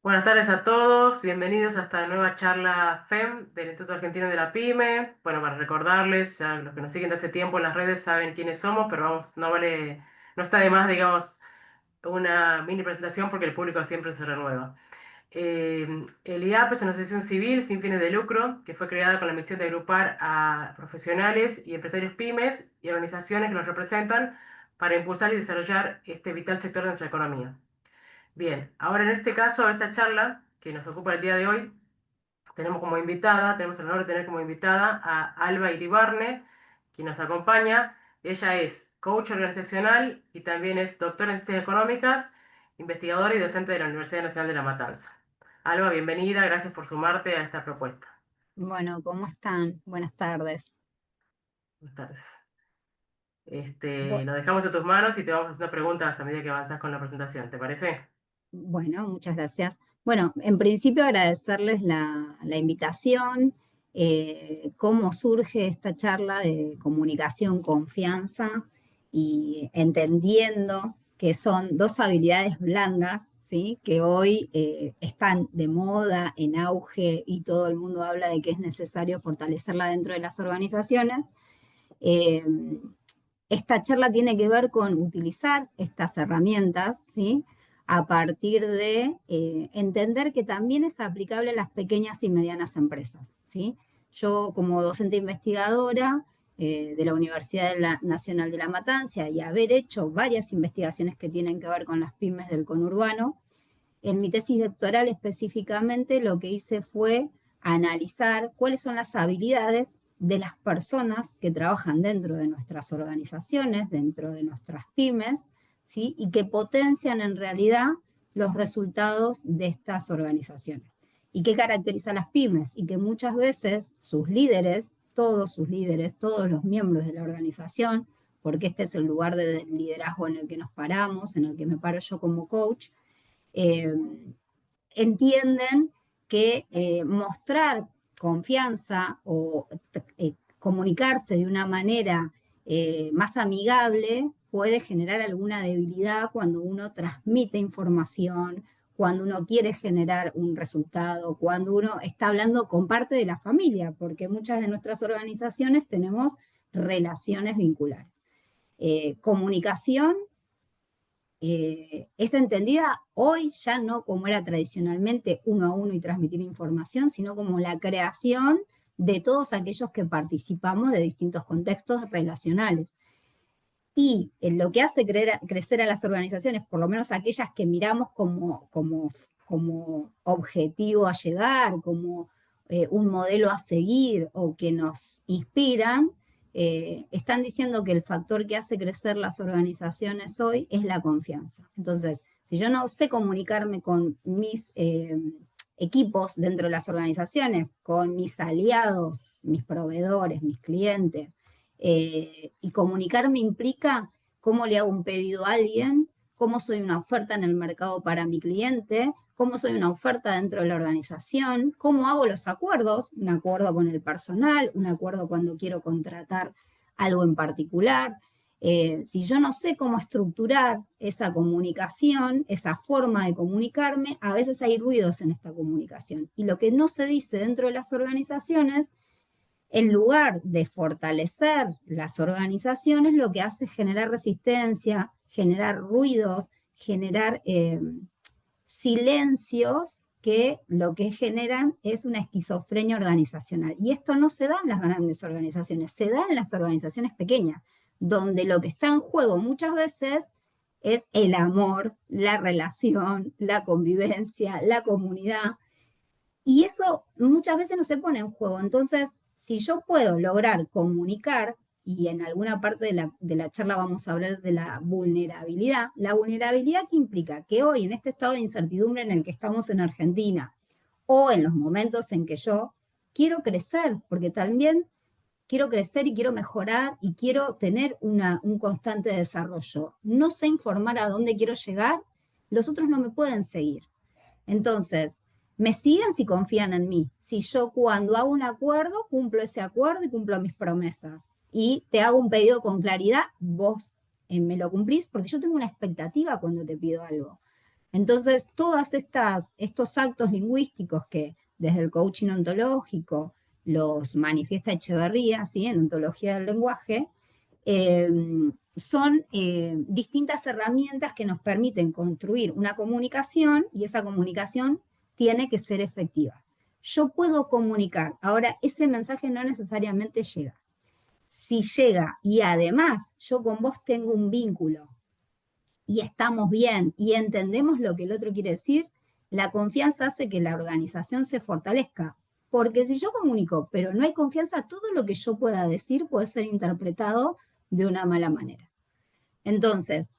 Buenas tardes a todos, bienvenidos a esta nueva charla FEM del Instituto Argentino de la Pyme. Bueno, para recordarles, ya los que nos siguen de hace tiempo en las redes saben quiénes somos, pero vamos, no está de más, digamos, una mini presentación porque el público siempre se renueva. El IAP es una asociación civil sin fines de lucro que fue creada con la misión de agrupar a profesionales y empresarios pymes y organizaciones que los representan para impulsar y desarrollar este vital sector de nuestra economía. Bien, ahora en este caso, esta charla que nos ocupa el día de hoy, tenemos el honor de tener como invitada a Alba Iribarne, quien nos acompaña. Ella es coach organizacional y también es doctora en ciencias económicas, investigadora y docente de la Universidad Nacional de La Matanza. Alba, bienvenida, gracias por sumarte a esta propuesta. Bueno, ¿cómo están? Buenas tardes. Buenas tardes. Bu- Lo dejamos en tus manos y te vamos haciendo preguntas a medida que avanzas con la presentación, ¿te parece? Bueno, muchas gracias. Bueno, en principio agradecerles la invitación, cómo surge esta charla de comunicación, confianza y entendiendo que son dos habilidades blandas, ¿sí? Que hoy están de moda, en auge y todo el mundo habla de que es necesario fortalecerla dentro de las organizaciones. Eh, Esta charla tiene que ver con utilizar estas herramientas, ¿sí? A partir de entender que también es aplicable a las pequeñas y medianas empresas, ¿sí? Yo como docente investigadora de la Nacional de La Matanza y haber hecho varias investigaciones que tienen que ver con las pymes del conurbano, en mi tesis doctoral específicamente lo que hice fue analizar cuáles son las habilidades de las personas que trabajan dentro de nuestras organizaciones, dentro de nuestras pymes, ¿sí? Y que potencian en realidad los resultados de estas organizaciones. ¿Y qué caracteriza a las pymes? Y que muchas veces sus líderes, todos los miembros de la organización, porque este es el lugar de liderazgo en el que nos paramos, en el que me paro yo como coach, eh, entienden que mostrar confianza o comunicarse de una manera más amigable puede generar alguna debilidad cuando uno transmite información, cuando uno quiere generar un resultado, cuando uno está hablando con parte de la familia, porque muchas de nuestras organizaciones tenemos relaciones vinculares. Comunicación es entendida hoy ya no como era tradicionalmente uno a uno y transmitir información, sino como la creación de todos aquellos que participamos de distintos contextos relacionales. Y lo que hace crecer a las organizaciones, por lo menos aquellas que miramos como objetivo a llegar, como un modelo a seguir o que nos inspiran, están diciendo que el factor que hace crecer las organizaciones hoy es la confianza. Entonces, si yo no sé comunicarme con mis equipos dentro de las organizaciones, con mis aliados, mis proveedores, mis clientes, y comunicarme implica cómo le hago un pedido a alguien, cómo soy una oferta en el mercado para mi cliente, cómo soy una oferta dentro de la organización, cómo hago los acuerdos, un acuerdo con el personal, un acuerdo cuando quiero contratar algo en particular. Si yo no sé cómo estructurar esa comunicación, esa forma de comunicarme, a veces hay ruidos en esta comunicación. Y lo que no se dice dentro de las organizaciones, en lugar de fortalecer las organizaciones, lo que hace es generar resistencia, generar ruidos, generar silencios que lo que generan es una esquizofrenia organizacional. Y esto no se da en las grandes organizaciones, se da en las organizaciones pequeñas, donde lo que está en juego muchas veces es el amor, la relación, la convivencia, la comunidad, y eso muchas veces no se pone en juego. Entonces, si yo puedo lograr comunicar, y en alguna parte de la charla vamos a hablar de la vulnerabilidad que implica que hoy en este estado de incertidumbre en el que estamos en Argentina, o en los momentos en que yo quiero crecer, porque también quiero crecer y quiero mejorar y quiero tener un constante desarrollo. No sé informar a dónde quiero llegar, los otros no me pueden seguir. Entonces, me siguen si confían en mí. Si yo cuando hago un acuerdo, cumplo ese acuerdo y cumplo mis promesas. Y te hago un pedido con claridad, vos me lo cumplís porque yo tengo una expectativa cuando te pido algo. Entonces, todos estos actos lingüísticos que desde el coaching ontológico los manifiesta Echeverría, ¿sí? En ontología del lenguaje, eh, son distintas herramientas que nos permiten construir una comunicación y esa comunicación tiene que ser efectiva. Yo puedo comunicar, ahora ese mensaje no necesariamente llega. Si llega y además yo con vos tengo un vínculo y estamos bien y entendemos lo que el otro quiere decir, la confianza hace que la organización se fortalezca. Porque si yo comunico, pero no hay confianza, todo lo que yo pueda decir puede ser interpretado de una mala manera. Entonces,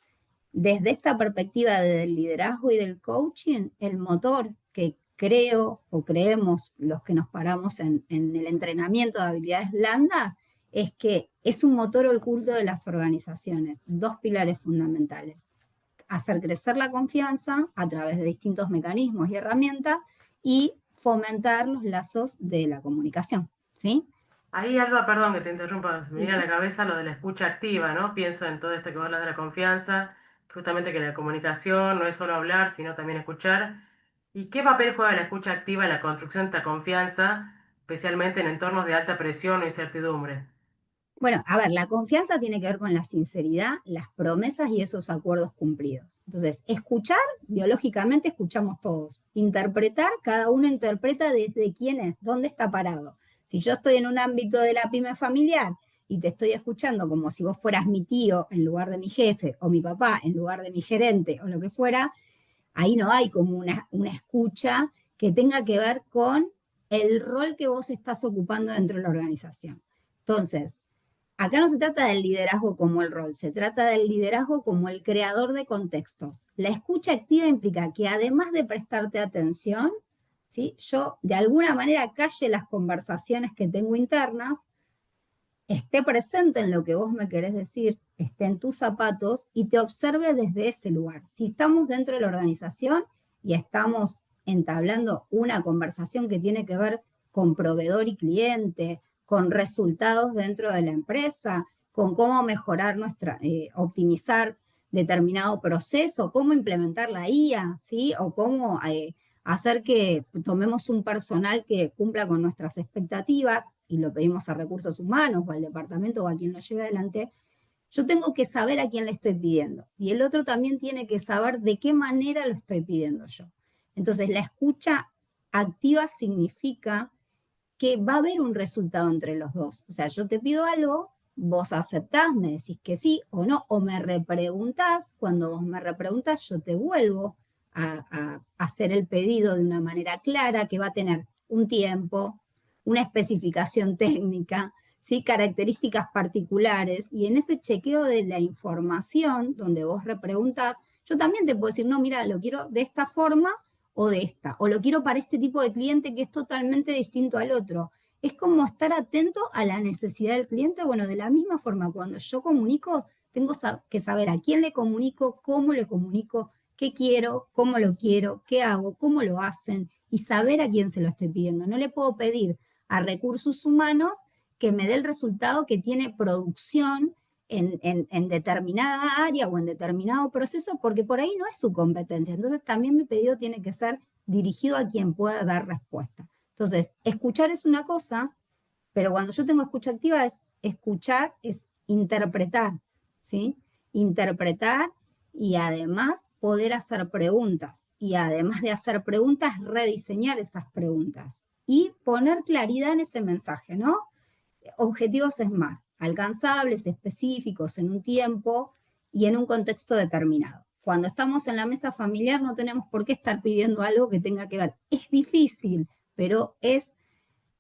desde esta perspectiva del liderazgo y del coaching, el motor que creo o creemos los que nos paramos en el entrenamiento de habilidades blandas es que es un motor oculto de las organizaciones, dos pilares fundamentales: hacer crecer la confianza a través de distintos mecanismos y herramientas y fomentar los lazos de la comunicación, ¿sí? Ahí, Alba, perdón que te interrumpa, me viene a Sí. la cabeza lo de la escucha activa, ¿no? Pienso en todo esto que vos hablas de la confianza, justamente que la comunicación no es solo hablar, sino también escuchar. ¿Y qué papel juega la escucha activa en la construcción de esta confianza, especialmente en entornos de alta presión o incertidumbre? Bueno, a ver, la confianza tiene que ver con la sinceridad, las promesas y esos acuerdos cumplidos. Entonces, escuchar, biológicamente escuchamos todos. Interpretar, cada uno interpreta desde quién es, dónde está parado. Si yo estoy en un ámbito de la pyme familiar y te estoy escuchando como si vos fueras mi tío en lugar de mi jefe, o mi papá en lugar de mi gerente, o lo que fuera, ahí no hay como una escucha que tenga que ver con el rol que vos estás ocupando dentro de la organización. Entonces, acá no se trata del liderazgo como el rol, se trata del liderazgo como el creador de contextos. La escucha activa implica que además de prestarte atención, ¿sí? Yo de alguna manera calle las conversaciones que tengo internas, esté presente en lo que vos me querés decir, esté en tus zapatos y te observe desde ese lugar. Si estamos dentro de la organización y estamos entablando una conversación que tiene que ver con proveedor y cliente, con resultados dentro de la empresa, con cómo mejorar optimizar determinado proceso, cómo implementar la IA, ¿sí? O cómo hacer que tomemos un personal que cumpla con nuestras expectativas y lo pedimos a recursos humanos o al departamento o a quien lo lleve adelante, yo tengo que saber a quién le estoy pidiendo. Y el otro también tiene que saber de qué manera lo estoy pidiendo yo. Entonces, la escucha activa significa que va a haber un resultado entre los dos. O sea, yo te pido algo, vos aceptás, me decís que sí o no, o me repreguntás. Cuando vos me repreguntás, yo te vuelvo a hacer el pedido de una manera clara que va a tener un tiempo, una especificación técnica, ¿sí? Características particulares. Y en ese chequeo de la información, donde vos repreguntás, yo también te puedo decir, no, mira, lo quiero de esta forma o de esta, o lo quiero para este tipo de cliente que es totalmente distinto al otro. Es como estar atento a la necesidad del cliente. Bueno, de la misma forma, cuando yo comunico, tengo que saber a quién le comunico, cómo le comunico, qué quiero, qué hago, cómo lo hacen y saber a quién se lo estoy pidiendo. No le puedo pedir a recursos humanos que me dé el resultado que tiene producción en determinada área o en determinado proceso, porque por ahí no es su competencia. Entonces también mi pedido tiene que ser dirigido a quien pueda dar respuesta. Entonces, escuchar es una cosa, pero cuando yo tengo escucha activa es escuchar, es interpretar, ¿sí? Interpretar y además poder hacer preguntas. Y además de hacer preguntas, rediseñar esas preguntas y poner claridad en ese mensaje, ¿no? Objetivos SMART, alcanzables, específicos, en un tiempo y en un contexto determinado. Cuando estamos en la mesa familiar no tenemos por qué estar pidiendo algo que tenga que ver. Es difícil, pero es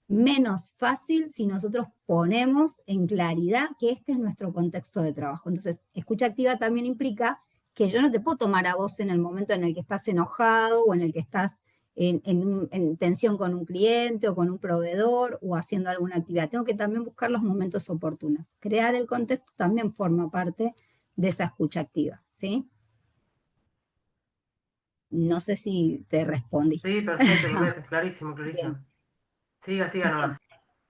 menos fácil si nosotros ponemos en claridad que este es nuestro contexto de trabajo. Entonces, escucha activa también implica que yo no te puedo tomar a vos en el momento en el que estás enojado o en el que estás en tensión con un cliente o con un proveedor o haciendo alguna actividad. Tengo que también buscar los momentos oportunos. Crear el contexto también forma parte de esa escucha activa, ¿sí? No sé si te respondí. Sí, perfecto, perfecto, clarísimo, Bien, clarísimo. Siga, siga bien. nomás.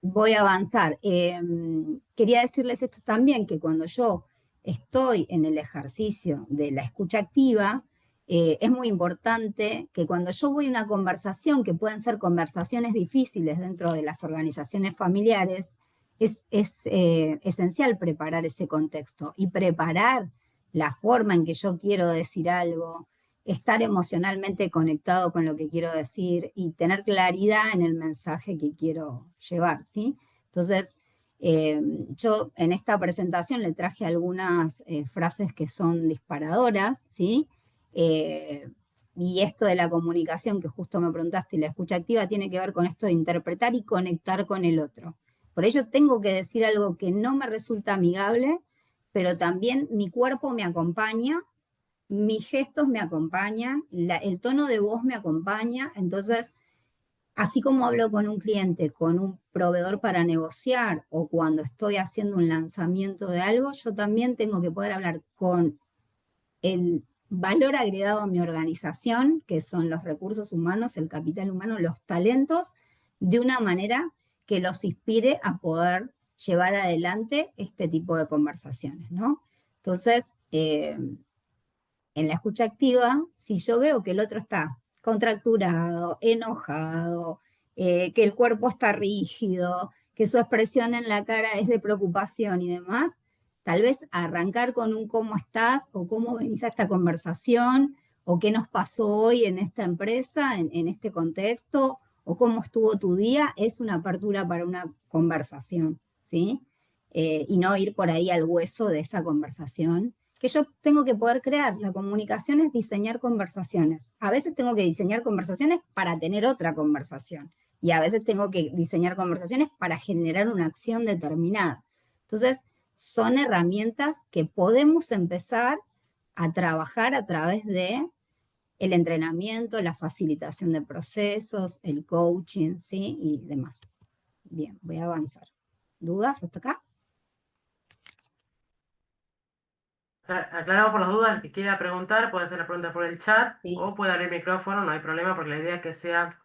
Voy a avanzar. Quería decirles esto también, que cuando yo estoy en el ejercicio de la escucha activa, Es muy importante que cuando yo voy a una conversación, que pueden ser conversaciones difíciles dentro de las organizaciones familiares, es esencial preparar ese contexto y preparar la forma en que yo quiero decir algo, estar emocionalmente conectado con lo que quiero decir y tener claridad en el mensaje que quiero llevar, ¿sí? Entonces, eh, yo en esta presentación le traje algunas frases que son disparadoras, ¿sí? Eh, y esto de la comunicación que justo me preguntaste y la escucha activa tiene que ver con esto de interpretar y conectar con el otro. Por ello tengo que decir algo que no me resulta amigable, pero también mi cuerpo me acompaña, mis gestos me acompañan, el tono de voz me acompaña, entonces así como hablo con un cliente, con un proveedor para negociar o cuando estoy haciendo un lanzamiento de algo, yo también tengo que poder hablar con el valor agregado a mi organización, que son los recursos humanos, el capital humano, los talentos, de una manera que los inspire a poder llevar adelante este tipo de conversaciones, ¿no? Entonces, en la escucha activa, si yo veo que el otro está contracturado, enojado, que el cuerpo está rígido, que su expresión en la cara es de preocupación y demás, tal vez arrancar con un cómo estás o cómo venís a esta conversación o qué nos pasó hoy en esta empresa, en este contexto, o cómo estuvo tu día, es una apertura para una conversación, ¿sí? Y no ir por ahí al hueso de esa conversación que yo tengo que poder crear. La comunicación es diseñar conversaciones. A veces tengo que diseñar conversaciones para tener otra conversación y a veces tengo que diseñar conversaciones para generar una acción determinada. Entonces, son herramientas que podemos empezar a trabajar a través de el entrenamiento, la facilitación de procesos, el coaching, ¿sí? Y demás. Bien, voy a avanzar. ¿Dudas hasta acá? Aclaramos por las dudas, el que quiera preguntar puede hacer la pregunta por el chat Sí. o puede abrir el micrófono, no hay problema, porque la idea es que sea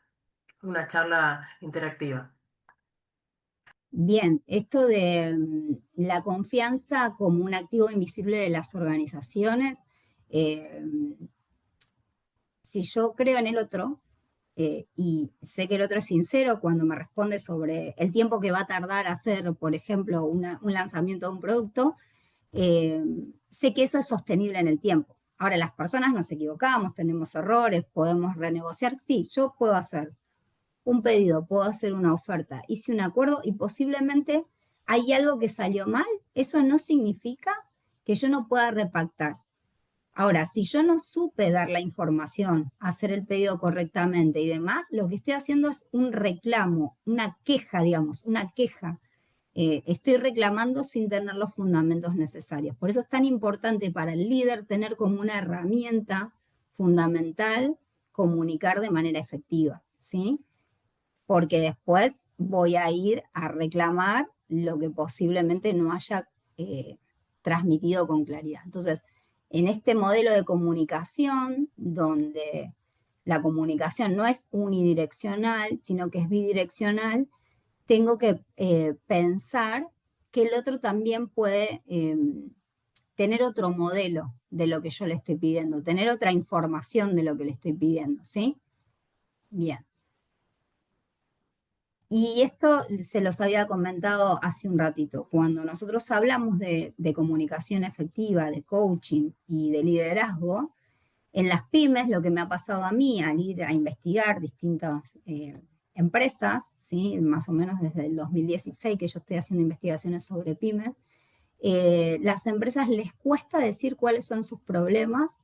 una charla interactiva. Bien, esto de la confianza como un activo invisible de las organizaciones, eh, si yo creo en el otro y sé que el otro es sincero cuando me responde sobre el tiempo que va a tardar hacer, por ejemplo, un lanzamiento de un producto, eh, sé que eso es sostenible en el tiempo. Ahora, las personas nos equivocamos, tenemos errores, podemos renegociar. Sí, yo puedo hacer un pedido, puedo hacer una oferta, hice un acuerdo y posiblemente hay algo que salió mal, eso no significa que yo no pueda repactar. Ahora, si yo no supe dar la información, hacer el pedido correctamente y demás, lo que estoy haciendo es un reclamo, una queja, digamos, una queja. Estoy reclamando sin tener los fundamentos necesarios. Por eso es tan importante para el líder tener como una herramienta fundamental comunicar de manera efectiva, ¿sí? Porque después voy a ir a reclamar lo que posiblemente no haya transmitido con claridad. Entonces, en este modelo de comunicación, donde la comunicación no es unidireccional, sino que es bidireccional, tengo que pensar que el otro también puede tener otro modelo de lo que yo le estoy pidiendo, tener otra información de lo que le estoy pidiendo, ¿sí? Bien. Y esto se los había comentado hace un ratito. Cuando nosotros hablamos de comunicación efectiva, de coaching y de liderazgo, en las pymes lo que me ha pasado a mí al ir a investigar distintas empresas, ¿sí? Más o menos desde el 2016 que yo estoy haciendo investigaciones sobre pymes, las empresas les cuesta decir cuáles son sus problemas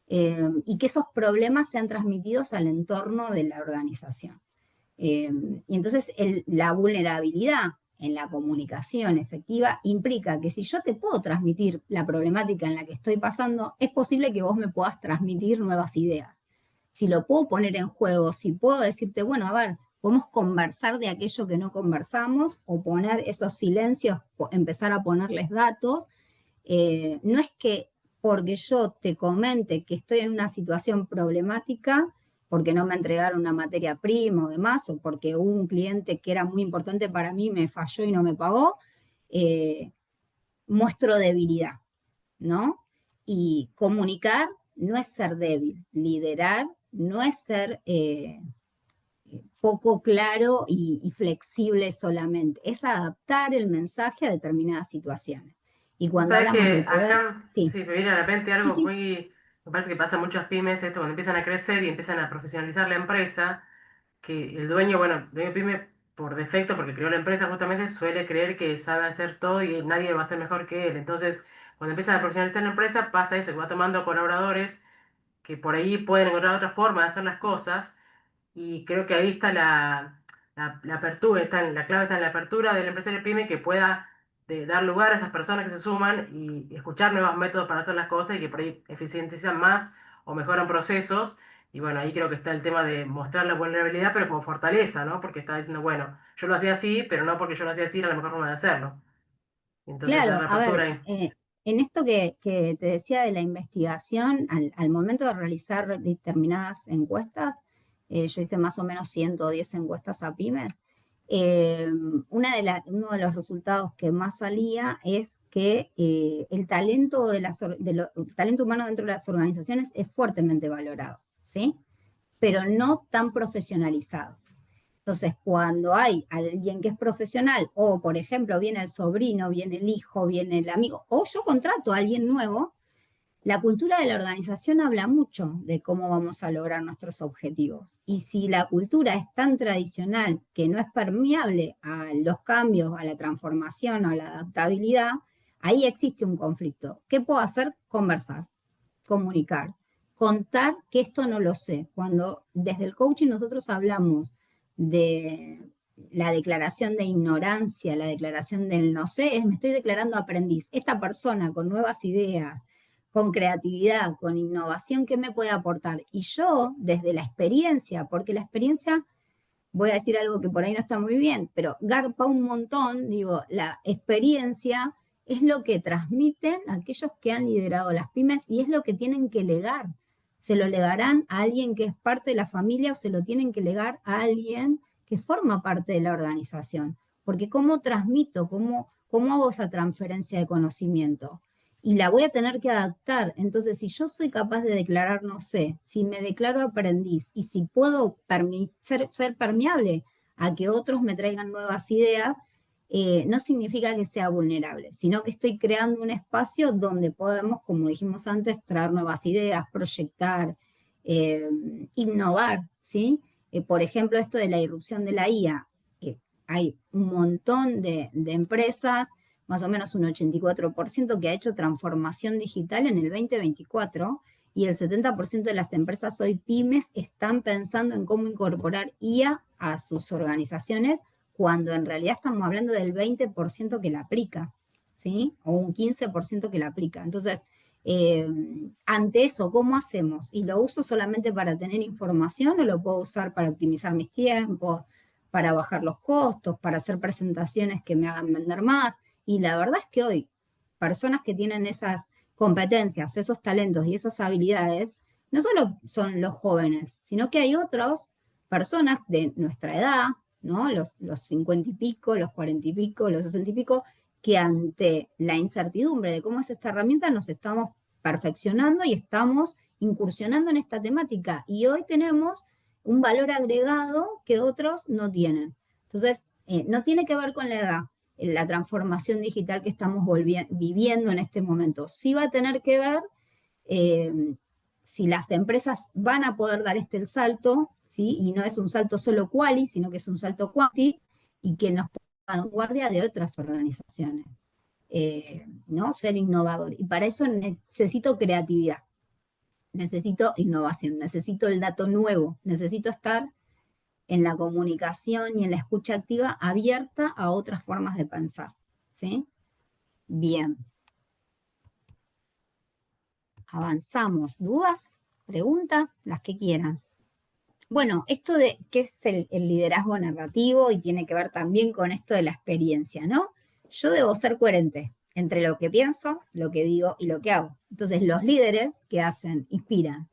y que esos problemas sean transmitidos al entorno de la organización. Y entonces la vulnerabilidad en la comunicación efectiva implica que si yo te puedo transmitir la problemática en la que estoy pasando, es posible que vos me puedas transmitir nuevas ideas. Si lo puedo poner en juego, si puedo decirte, bueno, a ver, podemos conversar de aquello que no conversamos o poner esos silencios, empezar a ponerles datos, no es que porque yo te comente que estoy en una situación problemática, porque no me entregaron una materia prima o demás, o porque un cliente que era muy importante para mí me falló y no me pagó, muestro debilidad, ¿no? Y comunicar no es ser débil, liderar no es ser poco claro y flexible solamente, es adaptar el mensaje a determinadas situaciones. Y Vos cuando sabés hablamos que de poder, acá, sí, sí, me viene de repente sí, algo sí, muy, me parece que pasa en muchas pymes, esto, cuando empiezan a crecer y empiezan a profesionalizar la empresa, que el dueño, bueno, el dueño pyme, por defecto, porque creó la empresa justamente, suele creer que sabe hacer todo y nadie va a ser mejor que él. Entonces, cuando empiezan a profesionalizar la empresa, pasa eso, que va tomando colaboradores que por ahí pueden encontrar otra forma de hacer las cosas y creo que ahí está la apertura, la clave está en la apertura del empresario pyme que pueda dar lugar a esas personas que se suman y escuchar nuevos métodos para hacer las cosas y que por ahí eficientizan más o mejoran procesos. Y bueno, ahí creo que está el tema de mostrar la vulnerabilidad, pero como fortaleza, ¿no? Porque está diciendo, bueno, yo lo hacía así, pero no porque yo lo hacía así era la mejor forma de hacerlo. Entonces, dar claro, la a ver, apertura ahí. en esto que te decía de la investigación, al momento de realizar determinadas encuestas, yo hice más o menos 110 encuestas a pymes, eh, uno de los resultados que más salía es que el talento, el talento humano dentro de las organizaciones es fuertemente valorado, ¿sí? Pero no tan profesionalizado. Entonces, cuando hay alguien que es profesional, o por ejemplo, viene el sobrino, viene el hijo, viene el amigo, o yo contrato a alguien nuevo, la cultura de la organización habla mucho de cómo vamos a lograr nuestros objetivos. Y si la cultura es tan tradicional que no es permeable a los cambios, a la transformación o a la adaptabilidad, ahí existe un conflicto. ¿Qué puedo hacer? Conversar, comunicar, contar que esto no lo sé. Cuando desde el coaching nosotros hablamos de la declaración de ignorancia, la declaración del no sé, es me estoy declarando aprendiz. Esta persona con nuevas ideas, con creatividad, con innovación, ¿qué me puede aportar? Y yo, desde la experiencia, porque la experiencia, voy a decir algo que por ahí no está muy bien, pero garpa un montón, digo, la experiencia es lo que transmiten aquellos que han liderado las pymes y es lo que tienen que legar. Se lo legarán a alguien que es parte de la familia o se lo tienen que legar a alguien que forma parte de la organización. Porque ¿cómo transmito? ¿Cómo hago esa transferencia de conocimiento? Y la voy a tener que adaptar. Entonces, si yo soy capaz de declarar no sé, si me declaro aprendiz y si puedo ser permeable a que otros me traigan nuevas ideas, no significa que sea vulnerable, sino que estoy creando un espacio donde podemos, como dijimos antes, traer nuevas ideas, proyectar, eh, innovar, ¿sí? Por ejemplo, esto de la irrupción de la IA. Hay un montón de empresas, más o menos un 84%, que ha hecho transformación digital en el 2024 y el 70% de las empresas hoy pymes están pensando en cómo incorporar IA a sus organizaciones cuando en realidad estamos hablando del 20% que la aplica, ¿sí? O un 15% que la aplica. Entonces, eh, ante eso, ¿cómo hacemos? ¿Y lo uso solamente para tener información o lo puedo usar para optimizar mis tiempos, para bajar los costos, para hacer presentaciones que me hagan vender más? Y la verdad es que hoy, personas que tienen esas competencias, esos talentos y esas habilidades, no solo son los jóvenes, sino que hay otras personas de nuestra edad, ¿no? Los 50 y pico, los 40 y pico, los 60 y pico, que ante la incertidumbre de cómo es esta herramienta nos estamos perfeccionando y estamos incursionando en esta temática. Y hoy tenemos un valor agregado que otros no tienen. Entonces, no tiene que ver con la edad, la transformación digital que estamos viviendo en este momento. Sí va a tener que ver eh, si las empresas van a poder dar este salto, ¿sí? Y no es un salto solo quali, sino que es un salto quanti, y que nos ponga a vanguardia de otras organizaciones, ¿no? Ser innovador. Y para eso necesito creatividad, necesito innovación, necesito el dato nuevo, necesito estar en la comunicación y en la escucha activa abierta a otras formas de pensar, ¿sí? Bien, avanzamos. ¿Dudas? ¿Preguntas? Las que quieran. Bueno, esto de qué es el liderazgo narrativo y tiene que ver también con esto de la experiencia, ¿no? Yo debo ser coherente entre lo que pienso, lo que digo y lo que hago. Entonces, los líderes que hacen, inspiran,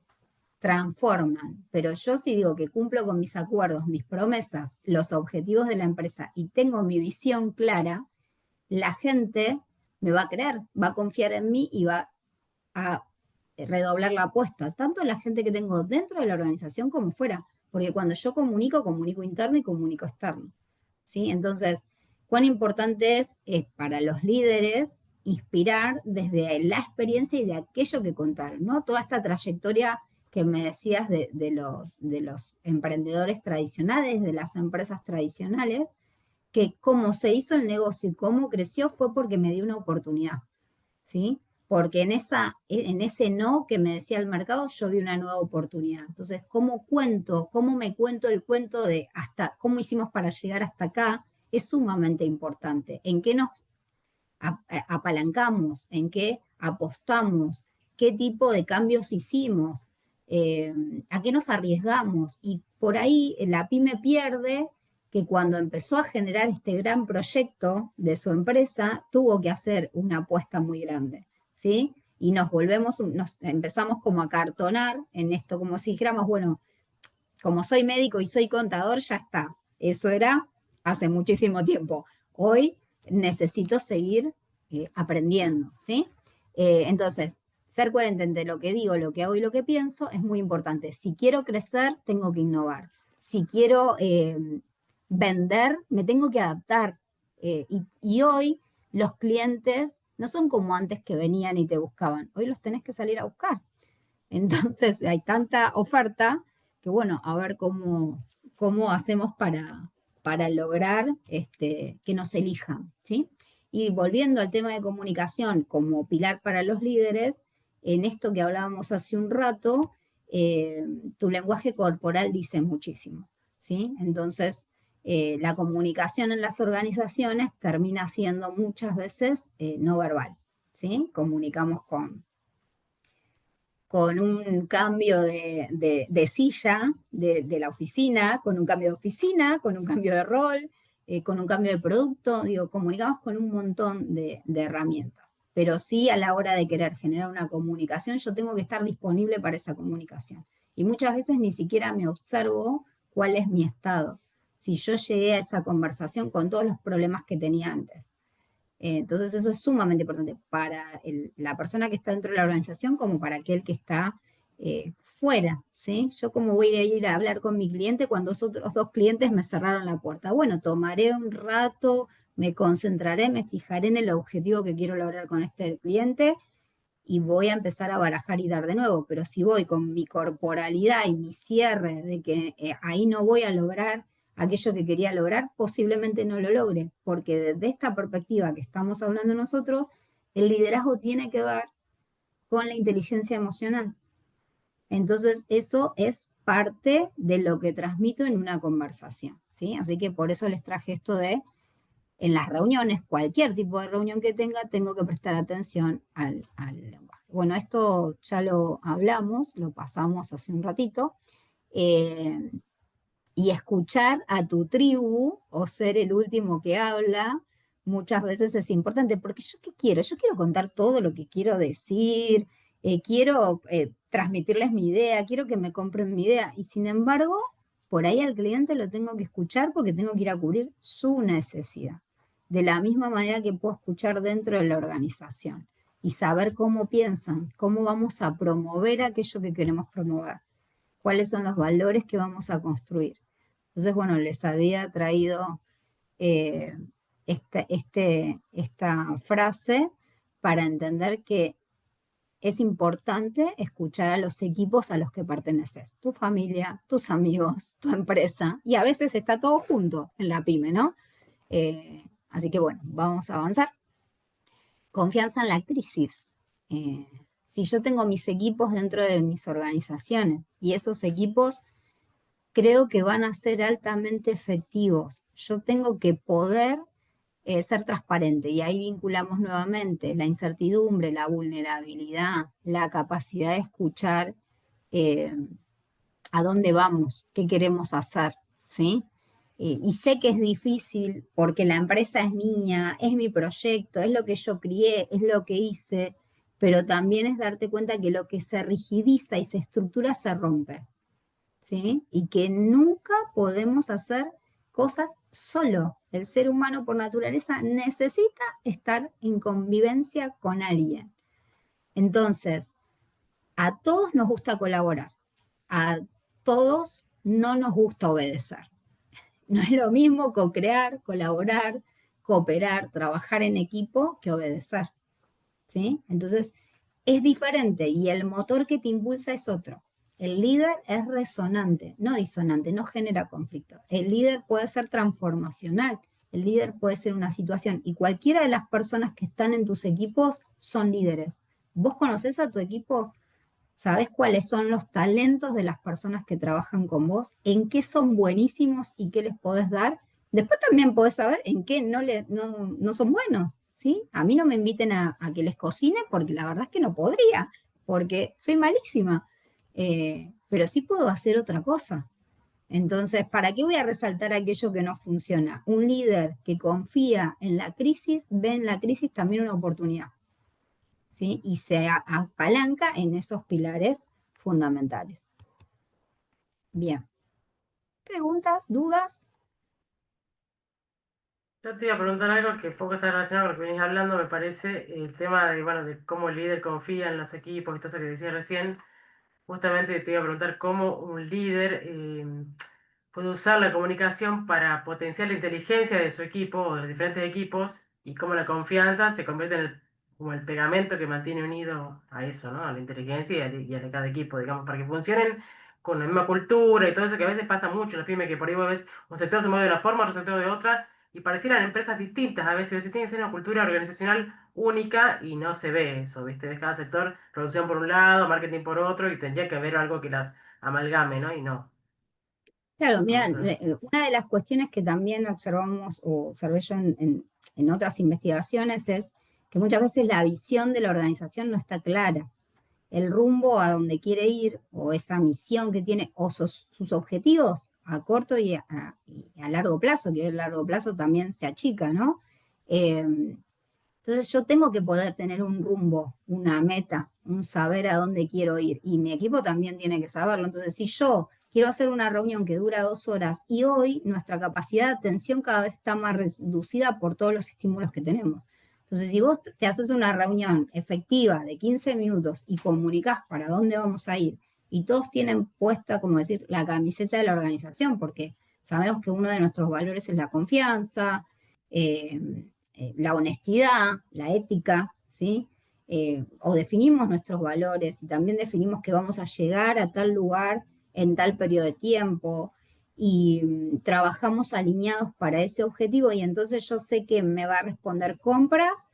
transforman, pero yo si digo que cumplo con mis acuerdos, mis promesas, los objetivos de la empresa y tengo mi visión clara, la gente me va a creer, va a confiar en mí y va a redoblar la apuesta, tanto a la gente que tengo dentro de la organización como fuera, porque cuando yo comunico, comunico interno y comunico externo, ¿sí? Entonces, cuán importante es para los líderes inspirar desde la experiencia y de aquello que contaron, ¿no? Toda esta trayectoria que me decías de los emprendedores tradicionales, de las empresas tradicionales, que cómo se hizo el negocio y cómo creció fue porque me dio una oportunidad, ¿sí? Porque en ese no que me decía el mercado, yo vi una nueva oportunidad. Entonces, ¿cómo cuento? ¿Cómo me cuento el cuento de hasta cómo hicimos para llegar hasta acá? Es sumamente importante. ¿En qué nos apalancamos? ¿En qué apostamos? ¿Qué tipo de cambios hicimos? ¿A qué nos arriesgamos? Y por ahí la pyme pierde que cuando empezó a generar este gran proyecto de su empresa, tuvo que hacer una apuesta muy grande, ¿sí? Y nos empezamos como a cartonar en esto, como si dijéramos, bueno, como soy médico y soy contador, ya está. Eso era hace muchísimo tiempo. Hoy necesito seguir aprendiendo, ¿sí? Entonces, ser coherente entre lo que digo, lo que hago y lo que pienso es muy importante. Si quiero crecer, tengo que innovar. Si quiero vender, me tengo que adaptar. Y hoy los clientes no son como antes que venían y te buscaban. Hoy los tenés que salir a buscar. Entonces hay tanta oferta que bueno, a ver cómo hacemos para lograr que nos elijan, ¿sí? Y volviendo al tema de comunicación como pilar para los líderes, en esto que hablábamos hace un rato, eh, tu lenguaje corporal dice muchísimo, ¿sí? Entonces, la comunicación en las organizaciones termina siendo muchas veces no verbal, ¿sí? Comunicamos con un cambio de silla de la oficina, con un cambio de oficina, con un cambio de rol, con un cambio de producto, digo, comunicamos con un montón de herramientas. Pero sí a la hora de querer generar una comunicación, yo tengo que estar disponible para esa comunicación. Y muchas veces ni siquiera me observo cuál es mi estado. Si yo llegué a esa conversación con todos los problemas que tenía antes. Entonces eso es sumamente importante para la persona que está dentro de la organización como para aquel que está fuera, ¿sí? Yo como voy a ir a hablar con mi cliente cuando esos otros dos clientes me cerraron la puerta. Bueno, tomaré un rato, me concentraré, me fijaré en el objetivo que quiero lograr con este cliente y voy a empezar a barajar y dar de nuevo. Pero si voy con mi corporalidad y mi cierre de que ahí no voy a lograr aquello que quería lograr, posiblemente no lo logre, porque desde esta perspectiva que estamos hablando nosotros, el liderazgo tiene que ver con la inteligencia emocional. Entonces, eso es parte de lo que transmito en una conversación, ¿sí? Así que por eso les traje esto de, en las reuniones, cualquier tipo de reunión que tenga, tengo que prestar atención al lenguaje. Bueno, esto ya lo hablamos, lo pasamos hace un ratito. Eh, y escuchar a tu tribu o ser el último que habla muchas veces es importante, porque yo qué quiero, yo quiero contar todo lo que quiero decir, quiero transmitirles mi idea, quiero que me compren mi idea, y sin embargo, por ahí al cliente lo tengo que escuchar porque tengo que ir a cubrir su necesidad, de la misma manera que puedo escuchar dentro de la organización y saber cómo piensan, cómo vamos a promover aquello que queremos promover, cuáles son los valores que vamos a construir. Entonces, bueno, les había traído eh, esta frase para entender que es importante escuchar a los equipos a los que perteneces, tu familia, tus amigos, tu empresa, y a veces está todo junto en la pyme, ¿no? Así que bueno, vamos a avanzar. Confianza en la crisis. Eh, si yo tengo mis equipos dentro de mis organizaciones y esos equipos creo que van a ser altamente efectivos. Yo tengo que poder ser transparente y ahí vinculamos nuevamente la incertidumbre, la vulnerabilidad, la capacidad de escuchar eh, a dónde vamos, qué queremos hacer, ¿sí? Y sé que es difícil porque la empresa es mía, es mi proyecto, es lo que yo crié, es lo que hice, pero también es darte cuenta que lo que se rigidiza y se estructura se rompe. ¿Sí? Y que nunca podemos hacer cosas solo. El ser humano por naturaleza necesita estar en convivencia con alguien. Entonces, A todos nos gusta colaborar, a todos no nos gusta obedecer. No es lo mismo co-crear, colaborar, cooperar, trabajar en equipo que obedecer, ¿sí? Entonces, es diferente y el motor que te impulsa es otro. El líder es resonante, no disonante, no genera conflicto. El líder puede ser transformacional, el líder puede ser una situación y cualquiera de las personas que están en tus equipos son líderes. ¿Vos conocés a tu equipo? ¿Sabés cuáles son los talentos de las personas que trabajan con vos? ¿En qué son buenísimos y qué les podés dar? Después también podés saber en qué no son buenos, ¿sí? A mí no me inviten a que les cocine porque la verdad es que no podría, porque soy malísima. Pero sí puedo hacer otra cosa. Entonces, ¿para qué voy a resaltar aquello que no funciona? Un líder que confía en la crisis ve en la crisis también una oportunidad. ¿Sí? Y se apalanca en esos pilares fundamentales. Bien. ¿Preguntas? ¿Dudas? Yo te iba a preguntar algo que poco está relacionado con lo que venís hablando, me parece, el tema de, bueno, de cómo el líder confía en los equipos y todo eso que decías recién. Justamente te iba a preguntar cómo un líder puede usar la comunicación para potenciar la inteligencia de su equipo o de los diferentes equipos y cómo la confianza se convierte en como el pegamento que mantiene unido a eso, ¿no? A la inteligencia y a cada equipo, digamos, para que funcionen con la misma cultura y todo eso que a veces pasa mucho en las pymes, que por ahí vos ves un sector se mueve de una forma, otro sector de otra, y parecieran empresas distintas a veces tiene que ser una cultura organizacional única y no se ve eso, ¿viste? Ves cada sector, producción por un lado, marketing por otro, y tendría que haber algo que las amalgame, ¿no? Y no. Claro, mira, Entonces, una de las cuestiones que también observamos o observé yo en otras investigaciones es que muchas veces la visión de la organización no está clara. El rumbo a donde quiere ir o esa misión que tiene o sus objetivos a corto y a largo plazo, que a largo plazo también se achica, ¿no? Eh, Entonces yo tengo que poder tener un rumbo, una meta, un saber a dónde quiero ir. Y mi equipo también tiene que saberlo. Entonces, si yo quiero hacer una reunión que dura 2 horas y hoy nuestra capacidad de atención cada vez está más reducida por todos los estímulos que tenemos. Entonces, si vos te haces una reunión efectiva de 15 minutos y comunicás para dónde vamos a ir, y todos tienen puesta, como decir, la camiseta de la organización, porque sabemos que uno de nuestros valores es la confianza, eh, la honestidad, la ética, ¿sí? O definimos nuestros valores y también definimos que vamos a llegar a tal lugar en tal periodo de tiempo y trabajamos alineados para ese objetivo y entonces yo sé que me va a responder compras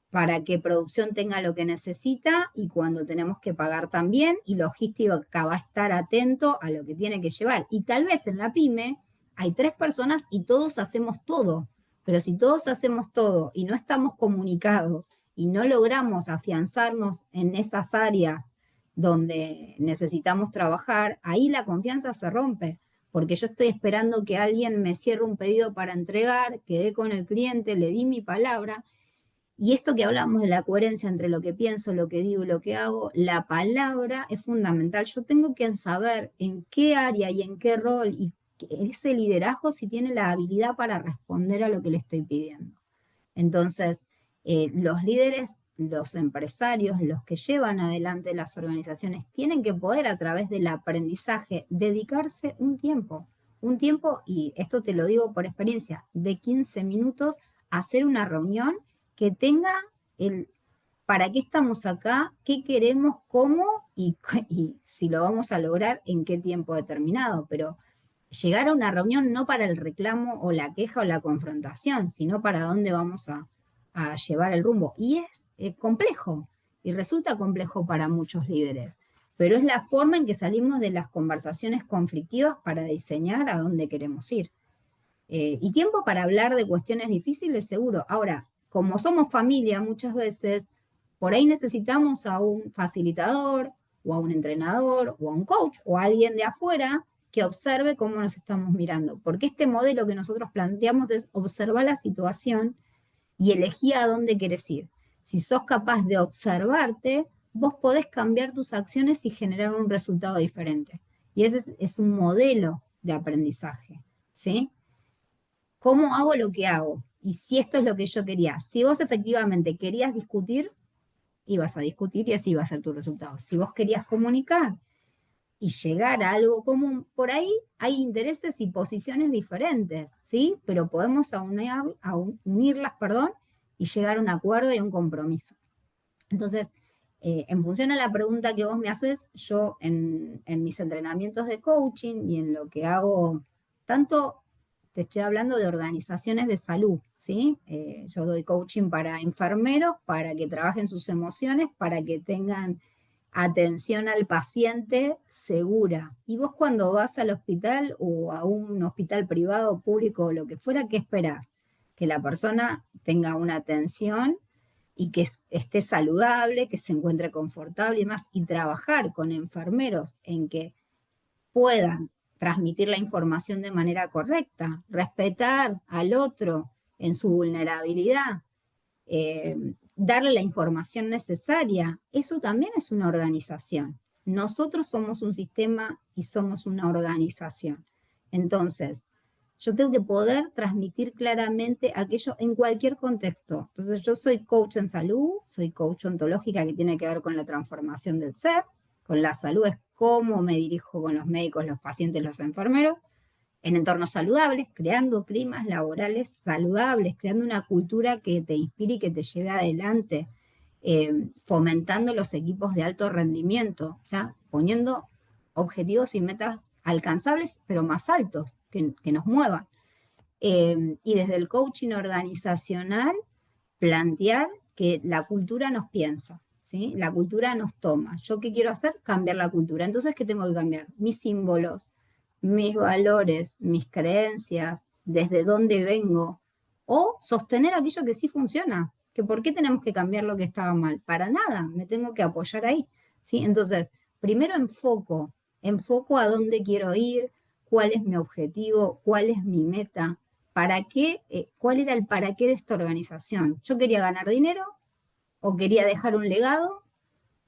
para que producción tenga lo que necesita y cuando tenemos que pagar también y logística va a estar atento a lo que tiene que llevar. Y tal vez en la pyme hay 3 personas y todos hacemos todo, pero si todos hacemos todo y no estamos comunicados y no logramos afianzarnos en esas áreas donde necesitamos trabajar, ahí la confianza se rompe, porque yo estoy esperando que alguien me cierre un pedido para entregar, quedé con el cliente, le di mi palabra y esto que hablamos de la coherencia entre lo que pienso, lo que digo y lo que hago, la palabra es fundamental. Yo tengo que saber en qué área y en qué rol y ese liderazgo si tiene la habilidad para responder a lo que le estoy pidiendo. Entonces, los líderes, los empresarios, los que llevan adelante las organizaciones, tienen que poder a través del aprendizaje dedicarse un tiempo, y esto te lo digo por experiencia, de 15 minutos a hacer una reunión que tenga el para qué estamos acá, qué queremos, cómo y si lo vamos a lograr en qué tiempo determinado. Pero llegar a una reunión no para el reclamo o la queja o la confrontación, sino para dónde vamos a llevar el rumbo. Y es complejo, y resulta complejo para muchos líderes, pero es la forma en que salimos de las conversaciones conflictivas para diseñar a dónde queremos ir. Y tiempo para hablar de cuestiones difíciles, seguro. Ahora, como somos familia muchas veces, por ahí necesitamos a un facilitador o a un entrenador o a un coach o a alguien de afuera que observe cómo nos estamos mirando. Porque este modelo que nosotros planteamos es observar la situación y elegir a dónde querés ir. Si sos capaz de observarte, vos podés cambiar tus acciones y generar un resultado diferente. Y ese es un modelo de aprendizaje, ¿sí? ¿Cómo hago lo que hago? Y si esto es lo que yo quería. Si vos efectivamente querías discutir ibas a discutir y así iba a ser tu resultado. Si vos querías comunicar y llegar a algo común, por ahí hay intereses y posiciones diferentes, ¿sí? Pero podemos unirlas, perdón, y llegar a un acuerdo y a un compromiso. Entonces, en función a la pregunta que vos me haces, yo en mis entrenamientos de coaching y en lo que hago, tanto te estoy hablando de organizaciones de salud, ¿sí? Yo doy coaching para enfermeros, para que trabajen sus emociones, para que tengan atención al paciente segura. Y vos cuando vas al hospital o a un hospital privado, público o lo que fuera, ¿qué esperás? Que la persona tenga una atención y que esté saludable, que se encuentre confortable y demás, y trabajar con enfermeros en que puedan transmitir la información de manera correcta, respetar al otro en su vulnerabilidad, darle la información necesaria, eso también es una organización. Nosotros somos un sistema y somos una organización. Entonces, yo tengo que poder transmitir claramente aquello en cualquier contexto. Entonces, yo soy coach en salud, soy coach ontológica que tiene que ver con la transformación del ser, con la salud es cómo me dirijo con los médicos, los pacientes, los enfermeros, en entornos saludables, creando climas laborales saludables, creando una cultura que te inspire y que te lleve adelante, fomentando los equipos de alto rendimiento, o sea, poniendo objetivos y metas alcanzables, pero más altos, que nos muevan. Y desde el coaching organizacional, plantear que la cultura nos piensa, ¿sí? La cultura nos toma. ¿Yo qué quiero hacer? Cambiar la cultura. Entonces, ¿qué tengo que cambiar? Mis símbolos, mis valores, mis creencias, desde dónde vengo, o sostener aquello que sí funciona. Que ¿por qué tenemos que cambiar lo que estaba mal? Para nada, me tengo que apoyar ahí, ¿sí? Entonces, primero enfoco a dónde quiero ir, cuál es mi objetivo, cuál es mi meta, para qué, cuál era el para qué de esta organización. Yo quería ganar dinero, o quería dejar un legado,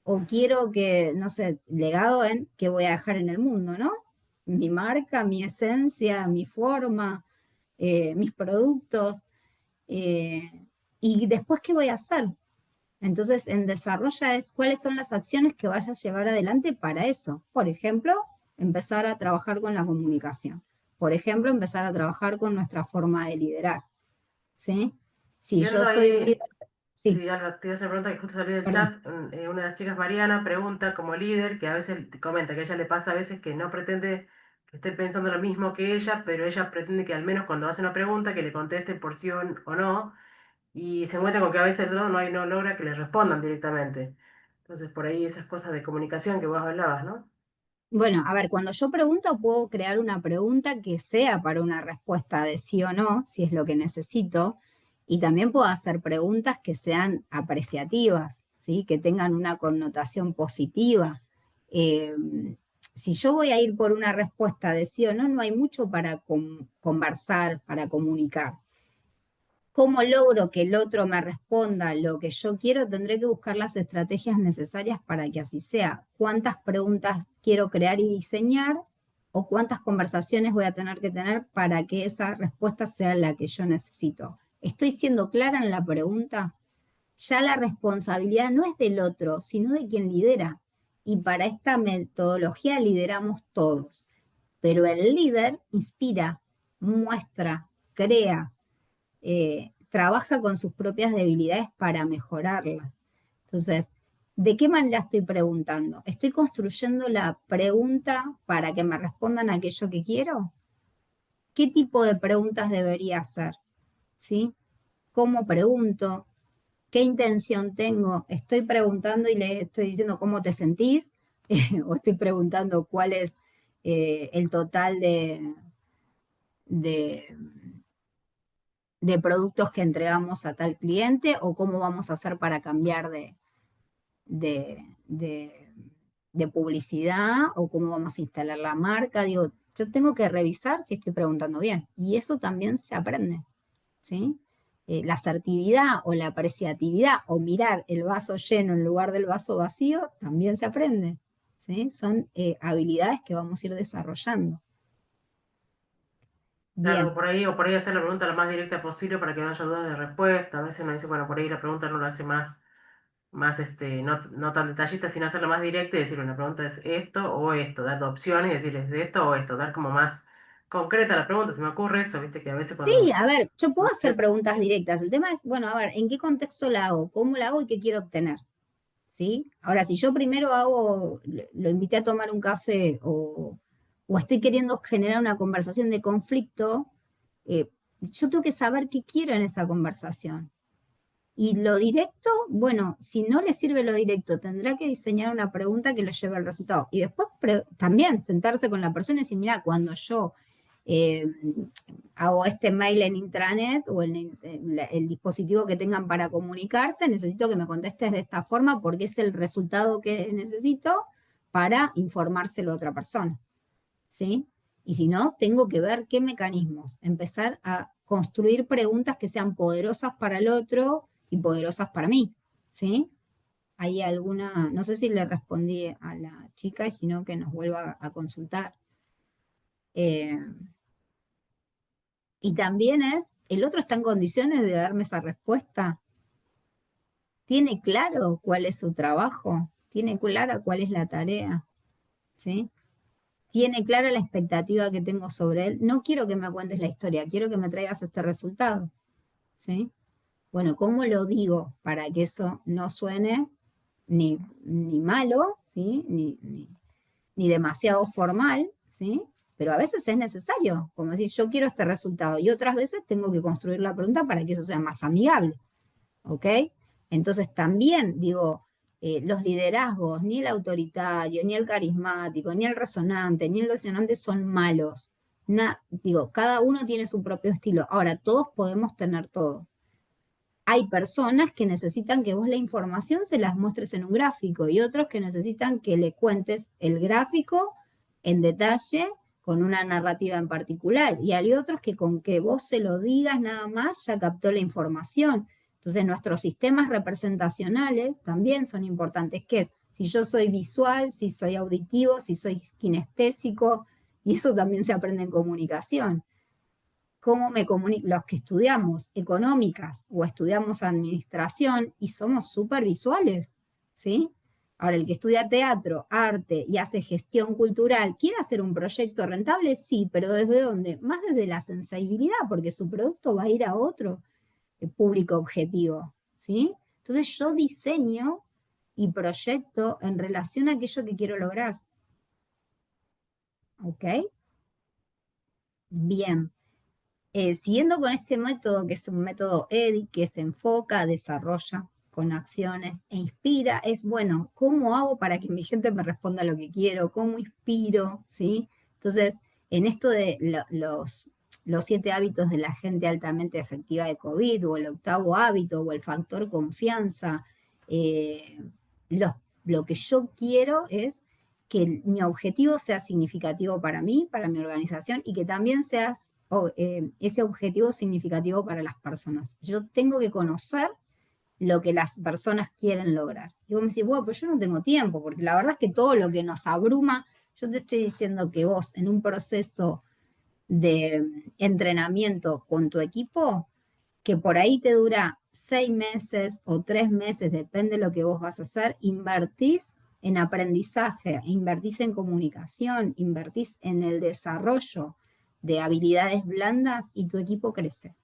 o quiero que, no sé, legado en qué voy a dejar en el mundo, ¿no? Mi marca, mi esencia, mi forma, mis productos, eh, y después qué voy a hacer. Entonces, en desarrollo es cuáles son las acciones que vaya a llevar adelante para eso. Por ejemplo, empezar a trabajar con la comunicación. Por ejemplo, empezar a trabajar con nuestra forma de liderar. ¿Sí? Si yo Viendo soy un líder, ahí, sí, sí, Alba, te iba a hacer pregunta que justo salió del perdón. chat. Una de las chicas, Mariana, pregunta como líder, que a veces te comenta que a ella le pasa a veces que no pretende que esté pensando lo mismo que ella, pero ella pretende que al menos cuando hace una pregunta que le conteste por sí o no, y se encuentra con que a veces no logra que le respondan directamente. Entonces, por ahí esas cosas de comunicación que vos hablabas, ¿no? Bueno, a ver, cuando yo pregunto, puedo crear una pregunta que sea para una respuesta de sí o no, si es lo que necesito, y también puedo hacer preguntas que sean apreciativas, ¿sí? Que tengan una connotación positiva. Eh, si yo voy a ir por una respuesta de sí o no, no hay mucho para conversar, para comunicar. ¿Cómo logro que el otro me responda lo que yo quiero? Tendré que buscar las estrategias necesarias para que así sea. ¿Cuántas preguntas quiero crear y diseñar? ¿O cuántas conversaciones voy a tener que tener para que esa respuesta sea la que yo necesito? ¿Estoy siendo clara en la pregunta? Ya la responsabilidad no es del otro, sino de quien lidera. Y para esta metodología lideramos todos. Pero el líder inspira, muestra, crea, trabaja con sus propias debilidades para mejorarlas. Entonces, ¿de qué manera estoy preguntando? ¿Estoy construyendo la pregunta para que me respondan aquello que quiero? ¿Qué tipo de preguntas debería hacer? ¿Sí? ¿Cómo pregunto? ¿Qué intención tengo? ¿Estoy preguntando y le estoy diciendo cómo te sentís? ¿O estoy preguntando cuál es el total de de productos que entregamos a tal cliente o cómo vamos a hacer para cambiar de, de- de publicidad o cómo vamos a instalar la marca? Digo, yo tengo que revisar si estoy preguntando bien y eso también se aprende, ¿sí? La asertividad o la apreciatividad o mirar el vaso lleno en lugar del vaso vacío también se aprende, ¿sí? Son habilidades que vamos a ir desarrollando. Claro, Bien. o por ahí hacer la pregunta lo más directa posible para que no haya dudas de respuesta. A veces uno dice, bueno, por ahí la pregunta no lo hace más. más no tan detallista, sino hacerlo más directo y decir, una pregunta es esto o esto, dar opciones y decir es esto o esto, dar como más concreta la pregunta. Se me ocurre eso, viste, que a veces Sí, cuando... a ver, yo puedo hacer preguntas directas. El tema es, bueno, a ver, ¿en qué contexto la hago? ¿Cómo la hago y qué quiero obtener? ¿Sí? Ahora, si yo primero hago, lo invité a tomar un café o estoy queriendo generar una conversación de conflicto, yo tengo que saber qué quiero en esa conversación. Y lo directo, bueno, si no le sirve lo directo, tendrá que diseñar una pregunta que lo lleve al resultado. Y después también sentarse con la persona y decir, mira, cuando yo eh, hago este mail en intranet o en el dispositivo que tengan para comunicarse, necesito que me contestes de esta forma porque es el resultado que necesito para informárselo a otra persona. ¿Sí? Y si no, tengo que ver qué mecanismos, empezar a construir preguntas que sean poderosas para el otro y poderosas para mí, ¿sí? Hay alguna, no sé si le respondí a la chica y si no, que nos vuelva a consultar. Eh, y también es, ¿el otro está en condiciones de darme esa respuesta? ¿Tiene claro cuál es su trabajo? ¿Tiene clara cuál es la tarea? ¿Sí? ¿Tiene clara la expectativa que tengo sobre él? No quiero que me cuentes la historia, quiero que me traigas este resultado, ¿sí? Bueno, ¿cómo lo digo para que eso no suene ni malo, ¿sí? Ni demasiado formal, ¿sí? Pero a veces es necesario, como decir, yo quiero este resultado, y otras veces tengo que construir la pregunta para que eso sea más amigable, ¿ok? Entonces también digo, los liderazgos, ni el autoritario, ni el carismático, ni el resonante, ni el disonante son malos. Digo, cada uno tiene su propio estilo. Ahora, todos podemos tener todo. Hay personas que necesitan que vos la información se las muestres en un gráfico y otros que necesitan que le cuentes el gráfico en detalle con una narrativa en particular. Y hay otros que con que vos se lo digas nada más ya captó la información. Entonces nuestros sistemas representacionales también son importantes, que es si yo soy visual, si soy auditivo, si soy kinestésico, y eso también se aprende en comunicación. ¿Cómo me comunico? Los que estudiamos económicas o estudiamos administración y somos súper visuales, ¿sí? Ahora, el que estudia teatro, arte y hace gestión cultural, ¿quiere hacer un proyecto rentable? Sí, pero ¿desde dónde? Más desde la sensibilidad, porque su producto va a ir a otro público objetivo, ¿sí? Entonces yo diseño y proyecto en relación a aquello que quiero lograr, ¿ok? Bien. Siguiendo con este método, que es un método EDI, que se enfoca, desarrolla con acciones e inspira, es bueno, ¿cómo hago para que mi gente me responda lo que quiero? ¿Cómo inspiro? ¿Sí? Entonces, en esto de los 7 hábitos de la gente altamente efectiva de COVID, o el octavo hábito, o el factor confianza, eh, los- lo que yo quiero es que mi objetivo sea significativo para mí, para mi organización, y que también sea ese objetivo significativo para las personas. Yo tengo que conocer lo que las personas quieren lograr. Y vos me decís, bueno, pues yo no tengo tiempo, porque la verdad es que todo lo que nos abruma, yo te estoy diciendo que vos en un proceso de entrenamiento con tu equipo, que por ahí te dura 6 meses o 3 meses, depende de lo que vos vas a hacer, invertís en aprendizaje, invertís en comunicación, invertís en el desarrollo de habilidades blandas y tu equipo crece,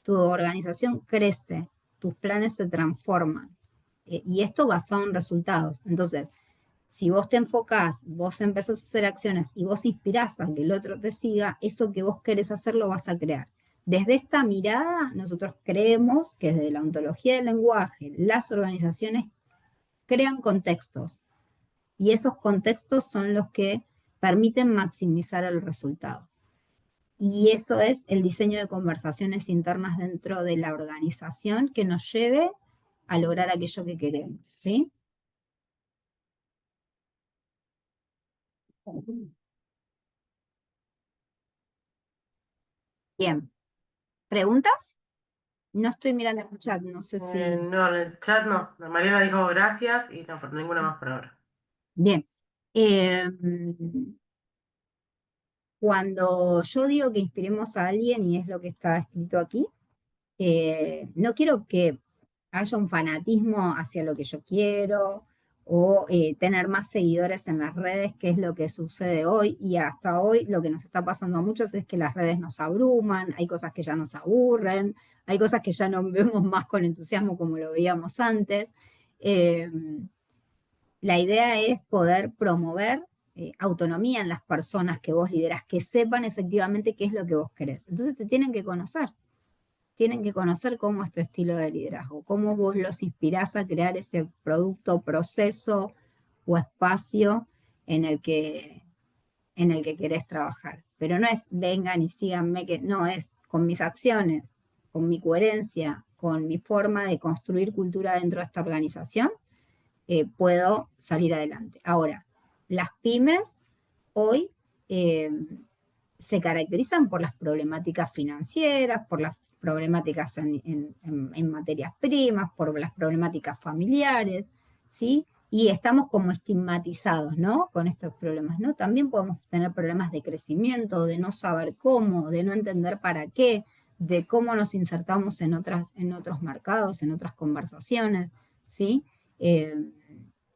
tu organización crece, tus planes se transforman. Y esto basado en resultados. Entonces, si vos te enfocás, vos empezás a hacer acciones y vos inspirás a que el otro te siga, eso que vos querés hacer lo vas a crear. Desde esta mirada, nosotros creemos que desde la ontología del lenguaje, las organizaciones crean contextos y esos contextos son los que permiten maximizar el resultado. Y eso es el diseño de conversaciones internas dentro de la organización que nos lleve a lograr aquello que queremos, ¿sí? Bien, ¿preguntas? No estoy mirando el chat, no sé si... No, en el chat no. Mariana dijo gracias y no, ninguna más por ahora. Bien. Eh, Cuando yo digo que inspiremos a alguien, y es lo que está escrito aquí, no quiero que haya un fanatismo hacia lo que yo quiero o tener más seguidores en las redes, que es lo que sucede hoy. Y hasta hoy lo que nos está pasando a muchos es que las redes nos abruman, hay cosas que ya nos aburren, hay cosas que ya no vemos más con entusiasmo como lo veíamos antes. Eh, la idea es poder promover autonomía en las personas que vos liderás, que sepan efectivamente qué es lo que vos querés. Entonces te tienen que conocer cómo es tu estilo de liderazgo, cómo vos los inspirás a crear ese producto, proceso o espacio en el que, en el que querés trabajar. Pero no es vengan y síganme, que no, es con mis acciones, con mi coherencia, con mi forma de construir cultura dentro de esta organización, puedo salir adelante. Ahora, las pymes hoy eh, se caracterizan por las problemáticas financieras, por las problemáticas en materias primas, por las problemáticas familiares, ¿sí? Y estamos como estigmatizados, ¿no? Con estos problemas, ¿no? También podemos tener problemas de crecimiento, de no saber cómo, de no entender para qué, de cómo nos insertamos en otros mercados, en otras conversaciones, ¿sí? Eh,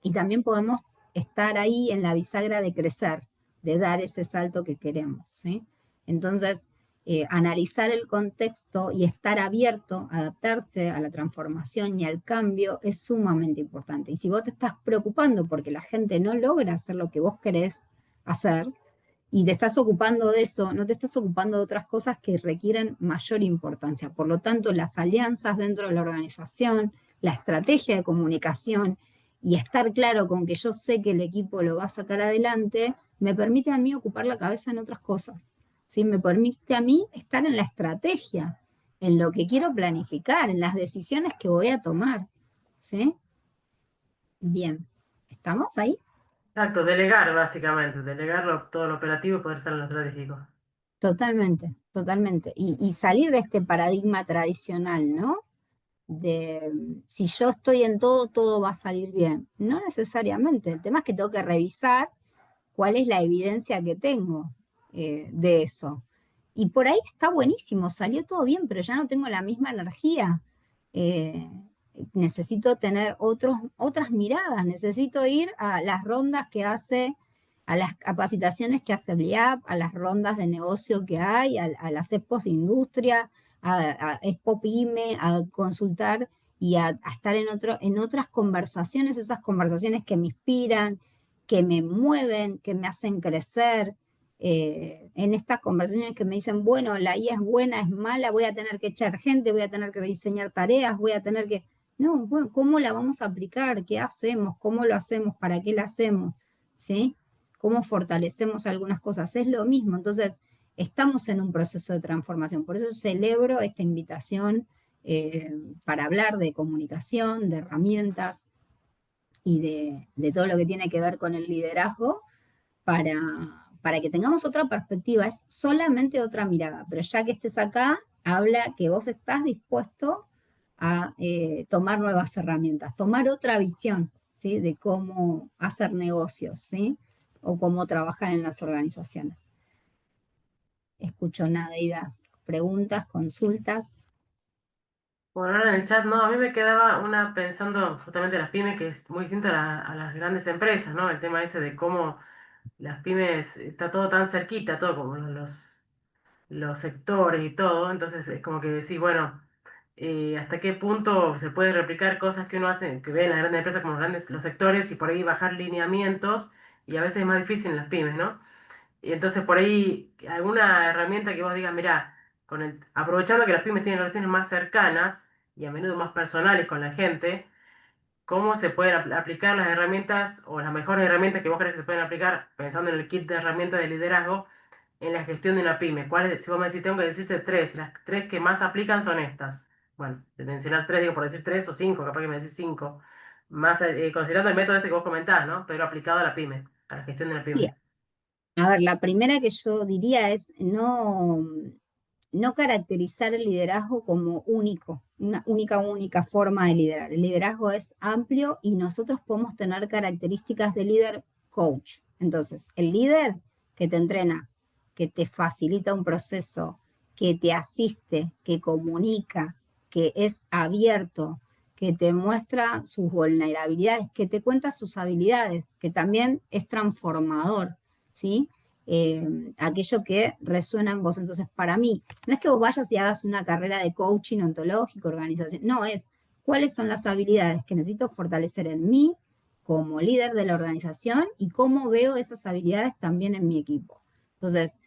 y también podemos estar ahí en la bisagra de crecer, de dar ese salto que queremos, ¿sí? Entonces, analizar el contexto y estar abierto a adaptarse a la transformación y al cambio es sumamente importante. Y si vos te estás preocupando porque la gente no logra hacer lo que vos querés hacer y te estás ocupando de eso, no te estás ocupando de otras cosas que requieren mayor importancia. Por lo tanto, las alianzas dentro de la organización, la estrategia de comunicación y estar claro con que yo sé que el equipo lo va a sacar adelante, me permite a mí ocupar la cabeza en otras cosas. ¿Sí? Me permite a mí estar en la estrategia, en lo que quiero planificar, en las decisiones que voy a tomar. ¿Sí? Bien, ¿estamos ahí? Exacto, delegar básicamente, todo lo operativo y poder estar en lo estratégico. Totalmente, totalmente. Y salir de este paradigma tradicional, ¿no? De si yo estoy en todo, todo va a salir bien. No necesariamente. El tema es que tengo que revisar cuál es la evidencia que tengo de eso. Y por ahí está buenísimo, salió todo bien, pero ya no tengo la misma energía. Eh, necesito tener otras miradas, necesito ir a las rondas que hace, a las capacitaciones que hace BLIAP, a las rondas de negocio que hay, a las expos industria, a Expo Pyme, a consultar y a estar en otras conversaciones, esas conversaciones que me inspiran, que me mueven, que me hacen crecer. En estas conversaciones que me dicen, bueno, la IA es buena, es mala, voy a tener que echar gente, voy a tener que diseñar tareas, voy a tener que... No, bueno, ¿cómo la vamos a aplicar? ¿Qué hacemos? ¿Cómo lo hacemos? ¿Para qué la hacemos? ¿Sí? ¿Cómo fortalecemos algunas cosas? Es lo mismo. Entonces, estamos en un proceso de transformación. Por eso celebro esta invitación eh, para hablar de comunicación, de herramientas y de todo lo que tiene que ver con el liderazgo para que tengamos otra perspectiva. Es solamente otra mirada, pero ya que estés acá, habla que vos estás dispuesto a tomar nuevas herramientas, tomar otra visión, ¿sí? De cómo hacer negocios, ¿sí? O cómo trabajar en las organizaciones. Escucho nada, Ida. Preguntas, consultas. Por ahora en el chat, no, a mí me quedaba una pensando justamente en las pymes, que es muy distinto a las grandes empresas, ¿no? El tema ese de cómo las pymes está todo tan cerquita, todo como los sectores y todo, entonces es como que decís, bueno, hasta qué punto se puede replicar cosas que uno hace, que ve en las grandes empresas como los sectores y por ahí bajar lineamientos y a veces es más difícil en las pymes, ¿no? Y entonces por ahí alguna herramienta que vos digas, mirá, aprovechando que las pymes tienen relaciones más cercanas y a menudo más personales con la gente, ¿cómo se pueden aplicar las herramientas o las mejores herramientas que vos crees que se pueden aplicar pensando en el kit de herramientas de liderazgo en la gestión de una pyme? ¿Cuáles, si vos me decís, tengo que decirte tres, las tres que más aplican son estas? Bueno, de mencionar tres, digo por decir tres o cinco, capaz que me decís cinco. Más considerando el método este que vos comentás, ¿no? Pero aplicado a la pyme, a la gestión de la Sí, pyme. a ver, la primera que yo diría es no caracterizar el liderazgo como único, una única forma de liderar. El liderazgo es amplio y nosotros podemos tener características de líder coach. Entonces, el líder que te entrena, que te facilita un proceso, que te asiste, que comunica, que es abierto, que te muestra sus vulnerabilidades, que te cuenta sus habilidades, que también es transformador, ¿sí? Aquello que resuena en vos. Entonces, para mí, no es que vos vayas y hagas una carrera de coaching ontológico, organización, no, es cuáles son las habilidades que necesito fortalecer en mí como líder de la organización y cómo veo esas habilidades también en mi equipo. Entonces,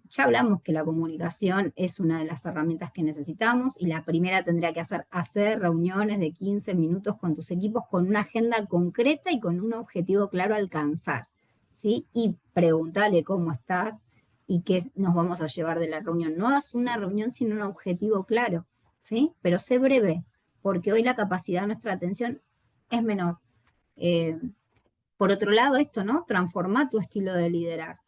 ya hablamos que la comunicación es una de las herramientas que necesitamos y la primera tendría que hacer reuniones de 15 minutos con tus equipos con una agenda concreta y con un objetivo claro a alcanzar, ¿sí? Y preguntarle cómo estás y qué nos vamos a llevar de la reunión. No hagas una reunión sin un objetivo claro, ¿sí? Pero sé breve, porque hoy la capacidad de nuestra atención es menor. Eh, por otro lado, esto, ¿no? Transforma tu estilo de liderar.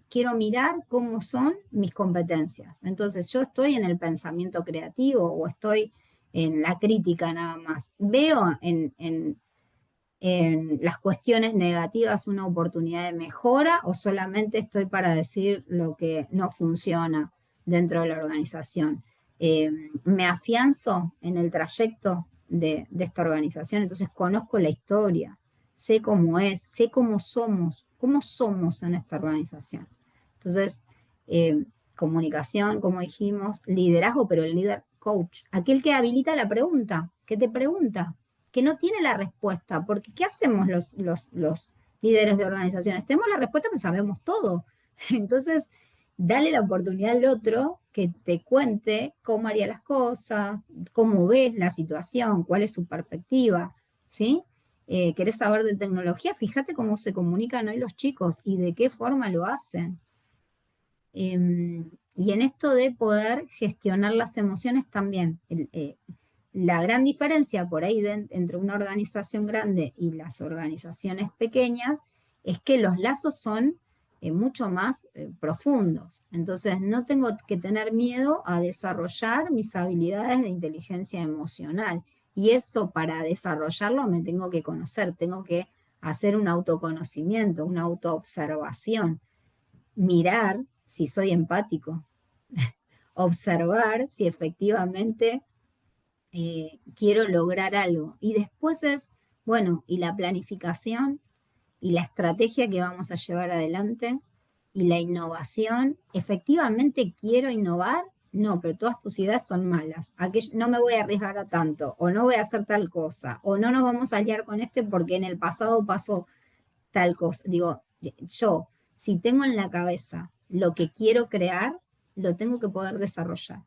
Quiero mirar cómo son mis competencias. Entonces, yo estoy en el pensamiento creativo o estoy en la crítica nada más. Veo en las cuestiones negativas una oportunidad de mejora o solamente estoy para decir lo que no funciona dentro de la organización. Me afianzo en el trayecto de esta organización, entonces conozco la historia, sé cómo es, sé cómo somos en esta organización. Entonces, comunicación, como dijimos, liderazgo, pero el líder coach, aquel que habilita la pregunta, que te pregunta, que no tiene la respuesta, porque ¿qué hacemos los líderes de organizaciones? Tenemos la respuesta, pero sabemos todo. Entonces, dale la oportunidad al otro que te cuente cómo haría las cosas, cómo ves la situación, cuál es su perspectiva, ¿sí? ¿Querés saber de tecnología? Fíjate cómo se comunican hoy los chicos y de qué forma lo hacen. Y en esto de poder gestionar las emociones también. La gran diferencia por ahí entre una organización grande y las organizaciones pequeñas es que los lazos son mucho más profundos. Entonces, no tengo que tener miedo a desarrollar mis habilidades de inteligencia emocional. Y eso para desarrollarlo me tengo que conocer, tengo que hacer un autoconocimiento, una autoobservación, mirar si soy empático, observar si efectivamente quiero lograr algo. Y después es, bueno, y la planificación y la estrategia que vamos a llevar adelante y la innovación. ¿Efectivamente quiero innovar? No, pero todas tus ideas son malas. No me voy a arriesgar a tanto, o no voy a hacer tal cosa, o no nos vamos a aliar con este porque en el pasado pasó tal cosa. Digo, yo, si tengo en la cabeza lo que quiero crear, lo tengo que poder desarrollar.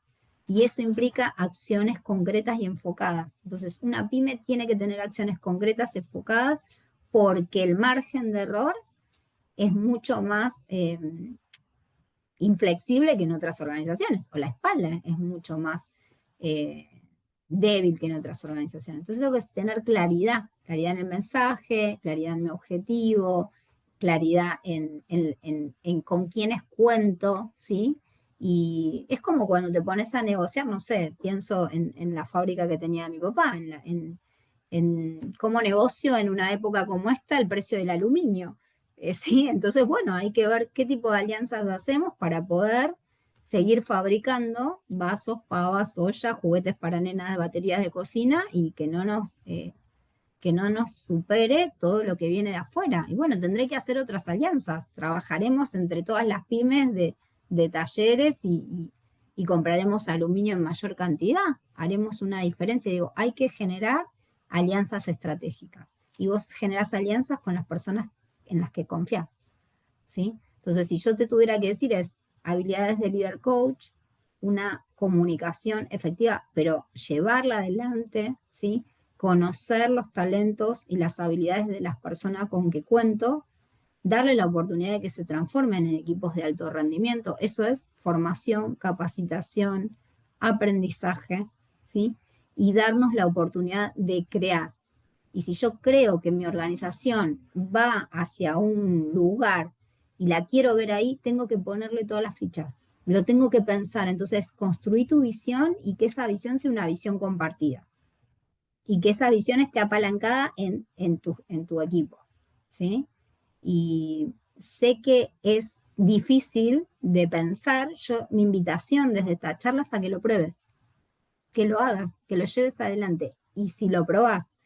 Y eso implica acciones concretas y enfocadas. Entonces, una pyme tiene que tener acciones concretas, enfocadas, porque el margen de error es mucho más inflexible que en otras organizaciones, o la espalda es mucho más eh, débil que en otras organizaciones. Entonces tengo que tener claridad en el mensaje, claridad en mi objetivo, claridad en con quiénes cuento, ¿sí? Y es como cuando te pones a negociar, no sé, pienso en la fábrica que tenía mi papá, en cómo negocio en una época como esta el precio del aluminio. ¿Sí? Entonces, bueno, hay que ver qué tipo de alianzas hacemos para poder seguir fabricando vasos, pavas, ollas, juguetes para nenas, baterías de cocina y que no nos supere todo lo que viene de afuera. Y bueno, tendré que hacer otras alianzas. Trabajaremos entre todas las pymes de talleres y compraremos aluminio en mayor cantidad. Haremos una diferencia. Digo, hay que generar alianzas estratégicas. Y vos generás alianzas con las personas en las que confías, ¿sí? Entonces, si yo te tuviera que decir es habilidades de líder coach, una comunicación efectiva, pero llevarla adelante, ¿sí? Conocer los talentos y las habilidades de las personas con que cuento, darle la oportunidad de que se transformen en equipos de alto rendimiento. Eso es formación, capacitación, aprendizaje, ¿sí? Y darnos la oportunidad de crear. Y si yo creo que mi organización va hacia un lugar y la quiero ver ahí, tengo que ponerle todas las fichas. Lo tengo que pensar. Entonces, construir tu visión y que esa visión sea una visión compartida. Y que esa visión esté apalancada en tu equipo. ¿Sí? Y sé que es difícil de pensar. Mi invitación desde esta charla es a que lo pruebes, que lo hagas, que lo lleves adelante. y si lo probás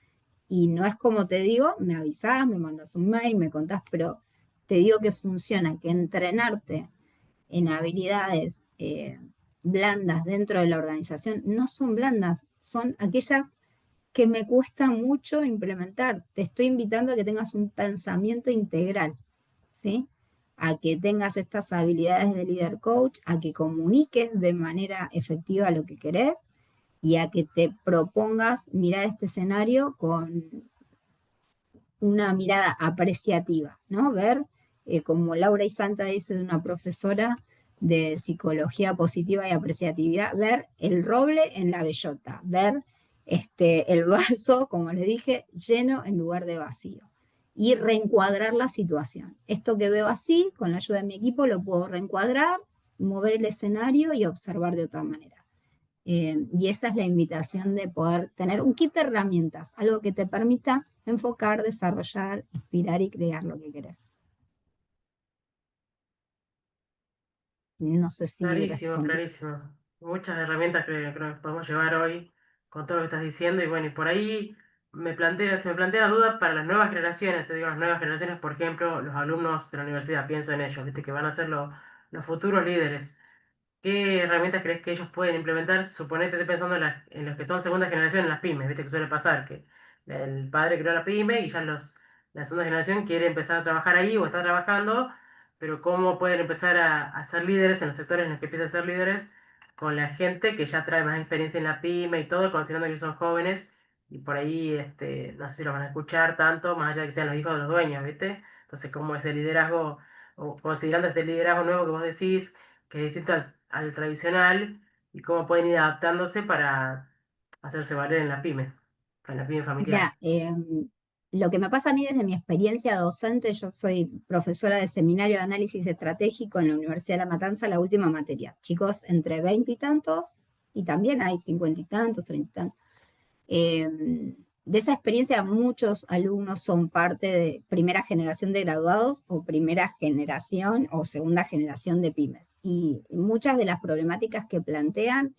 y no es como te digo, me avisás, me mandas un mail, me contás, pero te digo que funciona, que entrenarte en habilidades blandas dentro de la organización no son blandas, son aquellas que me cuesta mucho implementar. Te estoy invitando a que tengas un pensamiento integral, ¿sí? A que tengas estas habilidades de líder coach, a que comuniques de manera efectiva lo que querés y a que te propongas mirar este escenario con una mirada apreciativa, ¿no? Ver, como Laura y Santa dice de una profesora de psicología positiva y apreciatividad, ver el roble en la bellota, ver el vaso, como les dije, lleno en lugar de vacío y reencuadrar la situación. Esto que veo así, con la ayuda de mi equipo, lo puedo reencuadrar, mover el escenario y observar de otra manera. Y esa es la invitación de poder tener un kit de herramientas, algo que te permita enfocar, desarrollar, inspirar y crear lo que querés. No sé si Clarísimo, respondí. clarísimo. Muchas herramientas que creo que podemos llevar hoy con todo lo que estás diciendo. Y bueno, y por ahí se me plantea la duda para las nuevas generaciones. Digo, las nuevas generaciones, por ejemplo, los alumnos de la universidad, pienso en ellos, ¿viste? Que van a ser los futuros líderes. ¿Qué herramientas crees que ellos pueden implementar? Suponete, estoy pensando en los que son segunda generación en las pymes, ¿viste? Que suele pasar, que el padre creó la pyme y ya la segunda generación quiere empezar a trabajar ahí o está trabajando, pero ¿cómo pueden empezar a ser líderes en los sectores en los que empiezan a ser líderes con la gente que ya trae más experiencia en la pyme y todo, considerando que ellos son jóvenes y por ahí no sé si los van a escuchar tanto, más allá de que sean los hijos de los dueños, ¿viste? Entonces, ¿cómo es el liderazgo, o considerando este liderazgo nuevo que vos decís, que es distinto al tradicional, y cómo pueden ir adaptándose para hacerse valer en la pyme familiar? Mira, lo que me pasa a mí desde mi experiencia docente, yo soy profesora de seminario de análisis estratégico en la Universidad de La Matanza, la última materia. Chicos entre 20 y tantos, y también hay 50 y tantos, 30 y tantos. De esa experiencia, muchos alumnos son parte de primera generación de graduados o primera generación o segunda generación de pymes. Y muchas de las problemáticas que plantean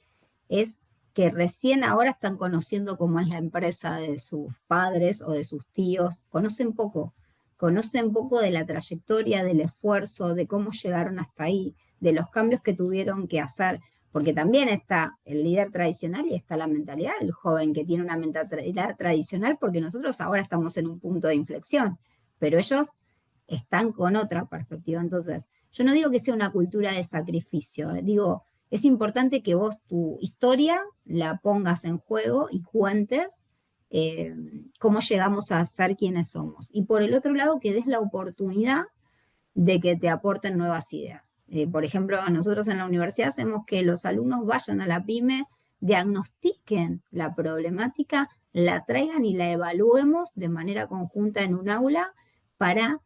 es que recién ahora están conociendo cómo es la empresa de sus padres o de sus tíos, conocen poco de la trayectoria, del esfuerzo, de cómo llegaron hasta ahí, de los cambios que tuvieron que hacer, porque también está el líder tradicional y está la mentalidad del joven que tiene una mentalidad tradicional, porque nosotros ahora estamos en un punto de inflexión, pero ellos están con otra perspectiva. Entonces, yo no digo que sea una cultura de sacrificio, digo, es importante que vos tu historia la pongas en juego y cuentes eh, cómo llegamos a ser quienes somos. Y por el otro lado, que des la oportunidad de que te aporten nuevas ideas. Por ejemplo, nosotros en la universidad hacemos que los alumnos vayan a la pyme, diagnostiquen la problemática, la traigan y la evaluemos de manera conjunta en un aula para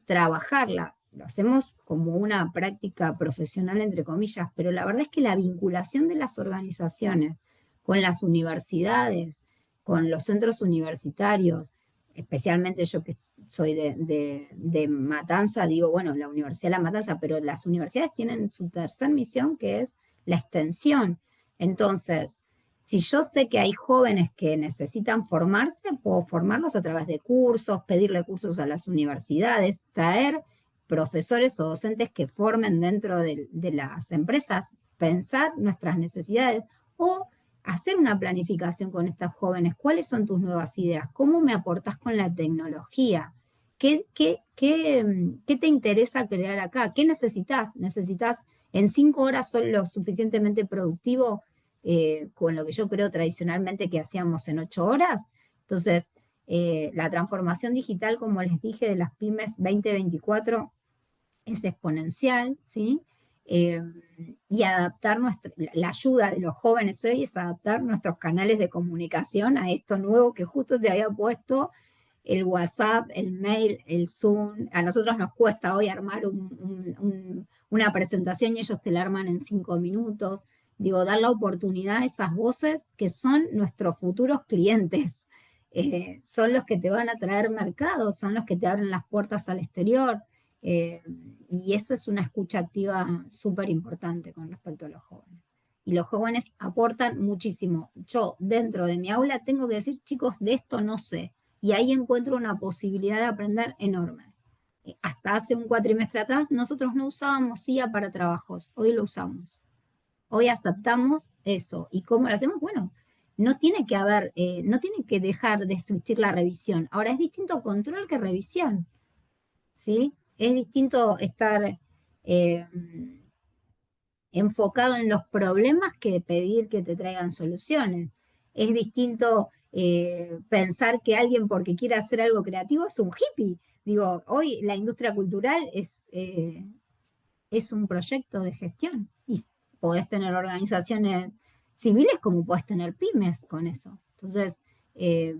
trabajarla. Lo hacemos como una práctica profesional, entre comillas, pero la verdad es que la vinculación de las organizaciones con las universidades, con los centros universitarios, especialmente yo que soy de Matanza, digo, bueno, la Universidad de La Matanza, pero las universidades tienen su tercer misión, que es la extensión. Entonces, si yo sé que hay jóvenes que necesitan formarse, puedo formarlos a través de cursos, pedirle cursos a las universidades, traer profesores o docentes que formen dentro de las empresas, pensar nuestras necesidades o hacer una planificación con estas jóvenes. ¿Cuáles son tus nuevas ideas? ¿Cómo me aportas con la tecnología? ¿Qué te interesa crear acá? ¿Qué necesitas? ¿Necesitas en 5 horas son lo suficientemente productivo con lo que yo creo tradicionalmente que hacíamos en 8 horas? Entonces, la transformación digital, como les dije, de las pymes 2024 es exponencial, ¿sí? Eh, y adaptar la ayuda de los jóvenes hoy es adaptar nuestros canales de comunicación a esto nuevo que justo te había puesto el WhatsApp, el mail, el Zoom. A nosotros nos cuesta hoy armar una presentación y ellos te la arman en 5 minutos. Digo, dar la oportunidad a esas voces que son nuestros futuros clientes. Son los que te van a traer mercado, son los que te abren las puertas al exterior. Y eso es una escucha activa súper importante con respecto a los jóvenes. y los jóvenes aportan muchísimo. Yo dentro de mi aula tengo que decir, chicos, de esto no sé, y ahí encuentro una posibilidad de aprender enorme. Hasta hace un cuatrimestre atrás nosotros no usábamos IA para trabajos, hoy lo usamos. Hoy aceptamos eso. ¿Y cómo lo hacemos? Bueno, no tiene que haber, no tiene que dejar de existir la revisión. Ahora es distinto control que revisión, ¿sí? Es distinto estar eh, enfocado en los problemas que pedir que te traigan soluciones. Es distinto pensar que alguien porque quiere hacer algo creativo es un hippie. Digo, hoy la industria cultural es un proyecto de gestión y podés tener organizaciones civiles como podés tener pymes con eso. Entonces, eh,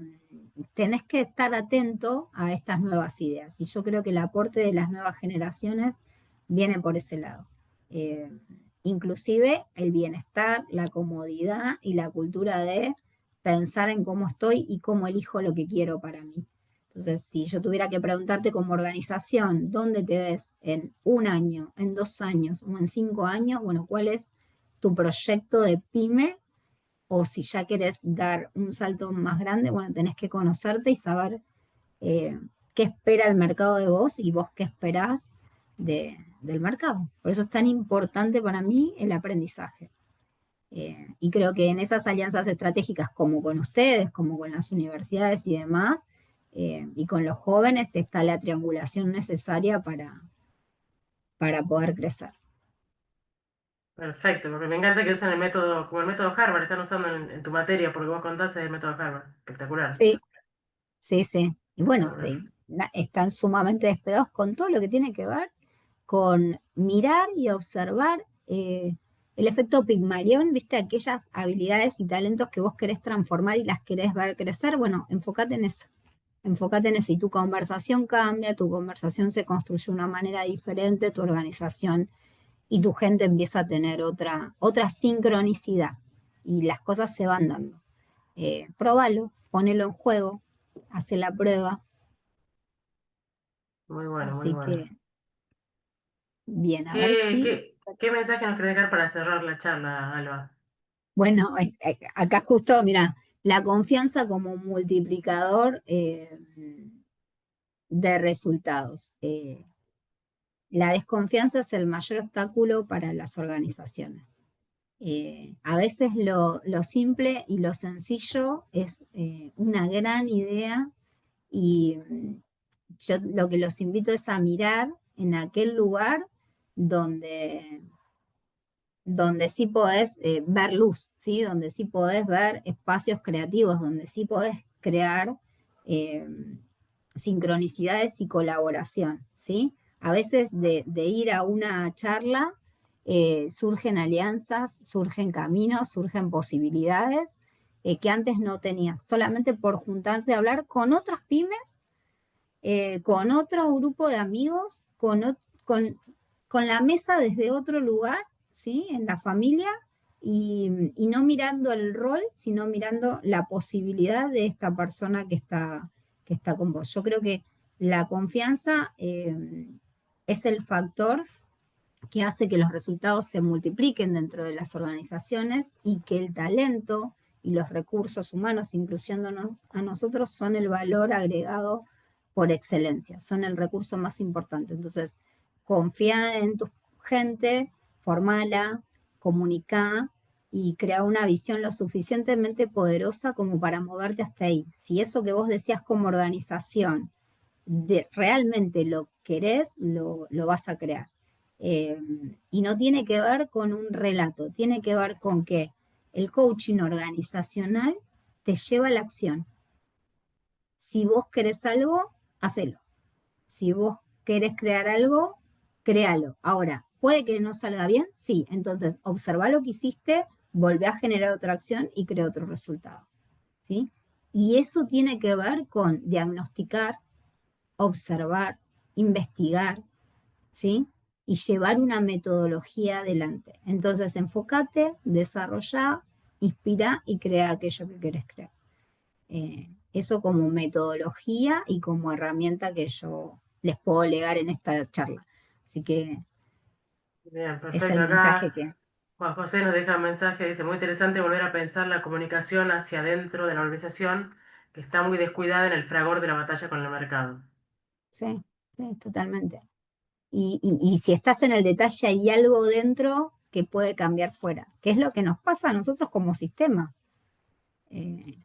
tenés que estar atento a estas nuevas ideas y yo creo que el aporte de las nuevas generaciones viene por ese lado. Eh, Inclusive el bienestar, la comodidad y la cultura de pensar en cómo estoy y cómo elijo lo que quiero para mí. Entonces, si yo tuviera que preguntarte como organización, ¿dónde te ves en un año, en 2 años o en 5 años? Bueno, ¿cuál es tu proyecto de pyme? O si ya querés dar un salto más grande, bueno, tenés que conocerte y saber qué espera el mercado de vos y vos qué esperás del mercado. Por eso es tan importante para mí el aprendizaje. Y creo que en esas alianzas estratégicas, como con ustedes, como con las universidades y demás, y con los jóvenes, está la triangulación necesaria para poder crecer. Perfecto, porque me encanta que usen el método, como el método Harvard, están usando en tu materia, porque vos contás el método Harvard. Espectacular. Sí, sí, sí. Y bueno, Espectacular. están sumamente despegados con todo lo que tiene que ver con mirar y observar el efecto Pigmalión, viste, aquellas habilidades y talentos que vos querés transformar y las querés ver crecer. Bueno, enfócate en eso. Enfócate en eso y tu conversación cambia, tu conversación se construye de una manera diferente, tu organización y tu gente empieza a tener otra sincronicidad y las cosas se van dando. Próbalo, ponelo en juego, hace la prueba. Muy bueno, muy Así bueno. que, bien, a ver si. ¿Qué mensaje nos querés dejar para cerrar la charla, Alba? Bueno, acá justo, mira, la confianza como multiplicador de resultados. La desconfianza es el mayor obstáculo para las organizaciones. A veces lo simple y lo sencillo es una gran idea y yo lo que los invito es a mirar en aquel lugar donde, donde sí podés ver luz, ¿sí? Donde sí podés ver espacios creativos, donde sí podés crear eh, sincronicidades y colaboración, ¿sí? A veces de ir a una charla surgen alianzas, surgen caminos, surgen posibilidades que antes no tenías, solamente por juntarte a hablar con otras pymes, con otro grupo de amigos, con la mesa desde otro lugar, ¿sí? En la familia, y no mirando el rol, sino mirando la posibilidad de esta persona que está con vos. Yo creo que la confianza es el factor que hace que los resultados se multipliquen dentro de las organizaciones y que el talento y los recursos humanos, incluyéndonos a nosotros, son el valor agregado por excelencia, son el recurso más importante. Entonces, confía en tu gente, formala, comunica y crea una visión lo suficientemente poderosa como para moverte hasta ahí. Si eso que vos decías como organización realmente lo querés, lo vas a crear. Eh, y no tiene que ver con un relato, tiene que ver con que el coaching organizacional te lleva a la acción. Si vos querés algo, hacelo. Si vos querés crear algo, créalo. Ahora, ¿puede que no salga bien? Sí. Entonces, observa lo que hiciste, volvé a generar otra acción y crea otro resultado. ¿Sí? Y eso tiene que ver con diagnosticar, observar, investigar, ¿sí? Y llevar una metodología adelante. Entonces, enfócate, desarrolla, inspira y crea aquello que querés crear. Eso como metodología y como herramienta que yo les puedo legar en esta charla. Así que Bien, es perfecto. el mensaje Acá que... Juan José nos deja un mensaje, dice, muy interesante volver a pensar la comunicación hacia adentro de la organización, que está muy descuidada en el fragor de la batalla con el mercado. Sí, sí, totalmente. Y si estás en el detalle, hay algo dentro que puede cambiar fuera, que es lo que nos pasa a nosotros como sistema. Eh,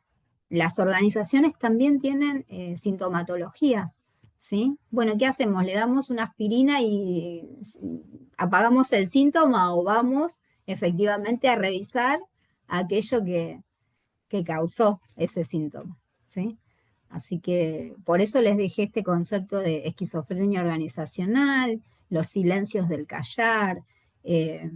las organizaciones también tienen sintomatologías, ¿sí? Bueno, ¿qué hacemos? ¿Le damos una aspirina y apagamos el síntoma o vamos efectivamente a revisar aquello que causó ese síntoma, ¿sí? Así que por eso les dejé este concepto de esquizofrenia organizacional, los silencios del callar, eh,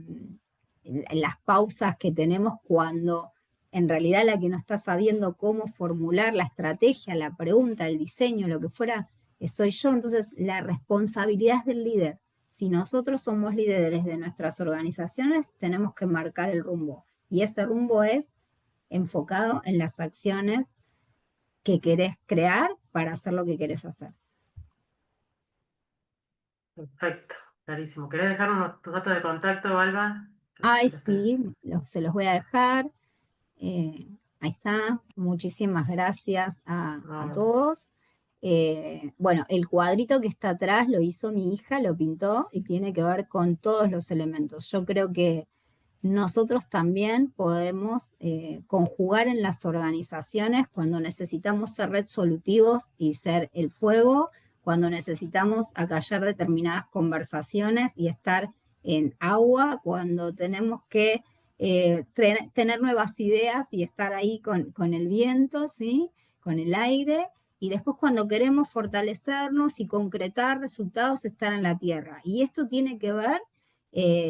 las pausas que tenemos cuando en realidad la que no está sabiendo cómo formular la estrategia, la pregunta, el diseño, lo que fuera, soy yo. Entonces, la responsabilidad es del líder. Si nosotros somos líderes de nuestras organizaciones, tenemos que marcar el rumbo. Y ese rumbo es enfocado en las acciones que querés crear para hacer lo que querés hacer. Perfecto, clarísimo. ¿Querés dejarnos tus datos de contacto, Alba? Ay, sí, se los voy a dejar. Eh, ahí está. Muchísimas gracias a No, todos. Bueno, el cuadrito que está atrás lo hizo mi hija, lo pintó y tiene que ver con todos los elementos. Yo creo que nosotros también podemos conjugar en las organizaciones cuando necesitamos ser red solutivos y ser el fuego, cuando necesitamos acallar determinadas conversaciones y estar en agua, cuando tenemos que tener nuevas ideas y estar ahí con el viento, ¿sí? Con el aire. Y después cuando queremos fortalecernos y concretar resultados, estar en la tierra. Y esto tiene que ver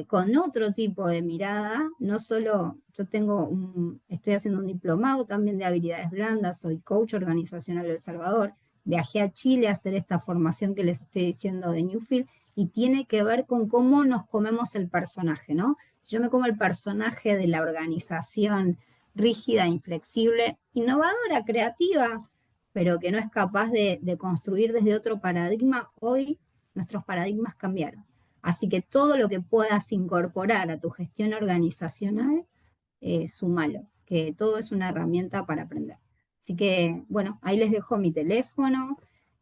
con otro tipo de mirada, no solo, estoy haciendo un diplomado también de habilidades blandas, soy coach organizacional de El Salvador, viajé a Chile a hacer esta formación que les estoy diciendo de Newfield y tiene que ver con cómo nos comemos el personaje, ¿no? Yo me como el personaje de la organización rígida, inflexible, innovadora, creativa, pero que no es capaz de construir desde otro paradigma. Hoy nuestros paradigmas cambiaron. Así que todo lo que puedas incorporar a tu gestión organizacional, súmalo, que todo es una herramienta para aprender. Así que, bueno, ahí les dejo mi teléfono,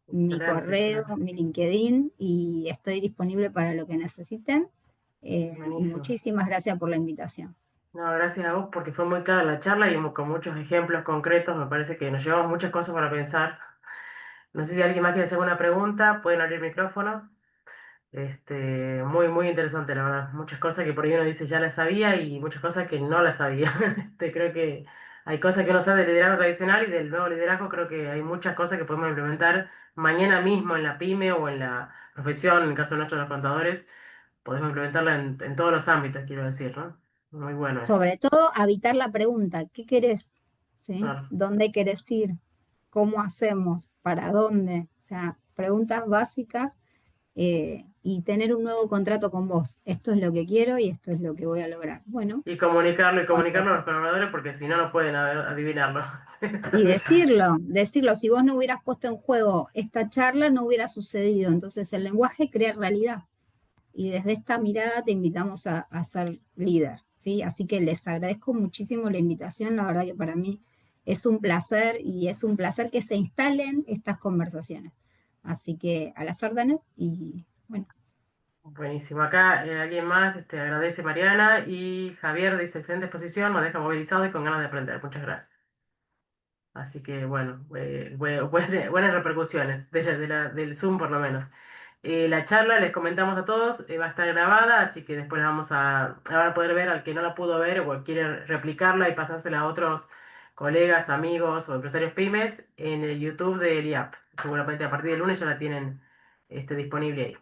mi excelente, correo, excelente. mi LinkedIn y estoy disponible para lo que necesiten. Y Buenísimo. muchísimas gracias por la invitación. No, gracias a vos porque fue muy clara la charla y con muchos ejemplos concretos. Me parece que nos llevamos muchas cosas para pensar. No sé si alguien más quiere hacer una pregunta, pueden abrir el micrófono. Muy, muy interesante, la verdad. Muchas cosas que por ahí uno dice ya las sabía y muchas cosas que no las sabía. Creo que hay cosas que uno sabe del liderazgo tradicional y del nuevo liderazgo. Creo que hay muchas cosas que podemos implementar mañana mismo en la pyme o en la profesión, en el caso nuestro de los contadores. Podemos implementarla en todos los ámbitos, quiero decir, ¿no? Muy bueno eso. Sobre todo, evitar la pregunta, ¿qué querés? ¿Sí? Claro. ¿Dónde querés ir? ¿Cómo hacemos? ¿Para dónde? O sea, preguntas básicas y tener un nuevo contrato con vos. Esto es lo que quiero y esto es lo que voy a lograr. Bueno, Y con comunicarlo a eso. los colaboradores porque si no, no pueden adivinarlo. Y decirlo, si vos no hubieras puesto en juego esta charla, no hubiera sucedido. Entonces el lenguaje crea realidad. Y desde esta mirada te invitamos a ser líder, ¿sí? Así que les agradezco muchísimo la invitación. La verdad que para mí es un placer y es un placer que se instalen estas conversaciones. Así que a las órdenes y bueno. Buenísimo. Acá alguien más agradece Mariana y Javier dice excelente exposición, nos deja movilizados y con ganas de aprender. Muchas gracias. Así que bueno, buenas repercusiones del Zoom por lo menos. La charla, les comentamos a todos, va a estar grabada, así que después la van a poder ver al que no la pudo ver o quiere replicarla y pasársela a otros colegas, amigos o empresarios pymes en el YouTube de IAP. Seguramente a partir del lunes ya la tienen disponible ahí.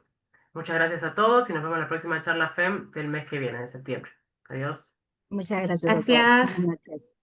Muchas gracias a todos y nos vemos en la próxima charla FEM del mes que viene, en septiembre. Adiós. Muchas gracias a todos. Gracias. Buenas noches.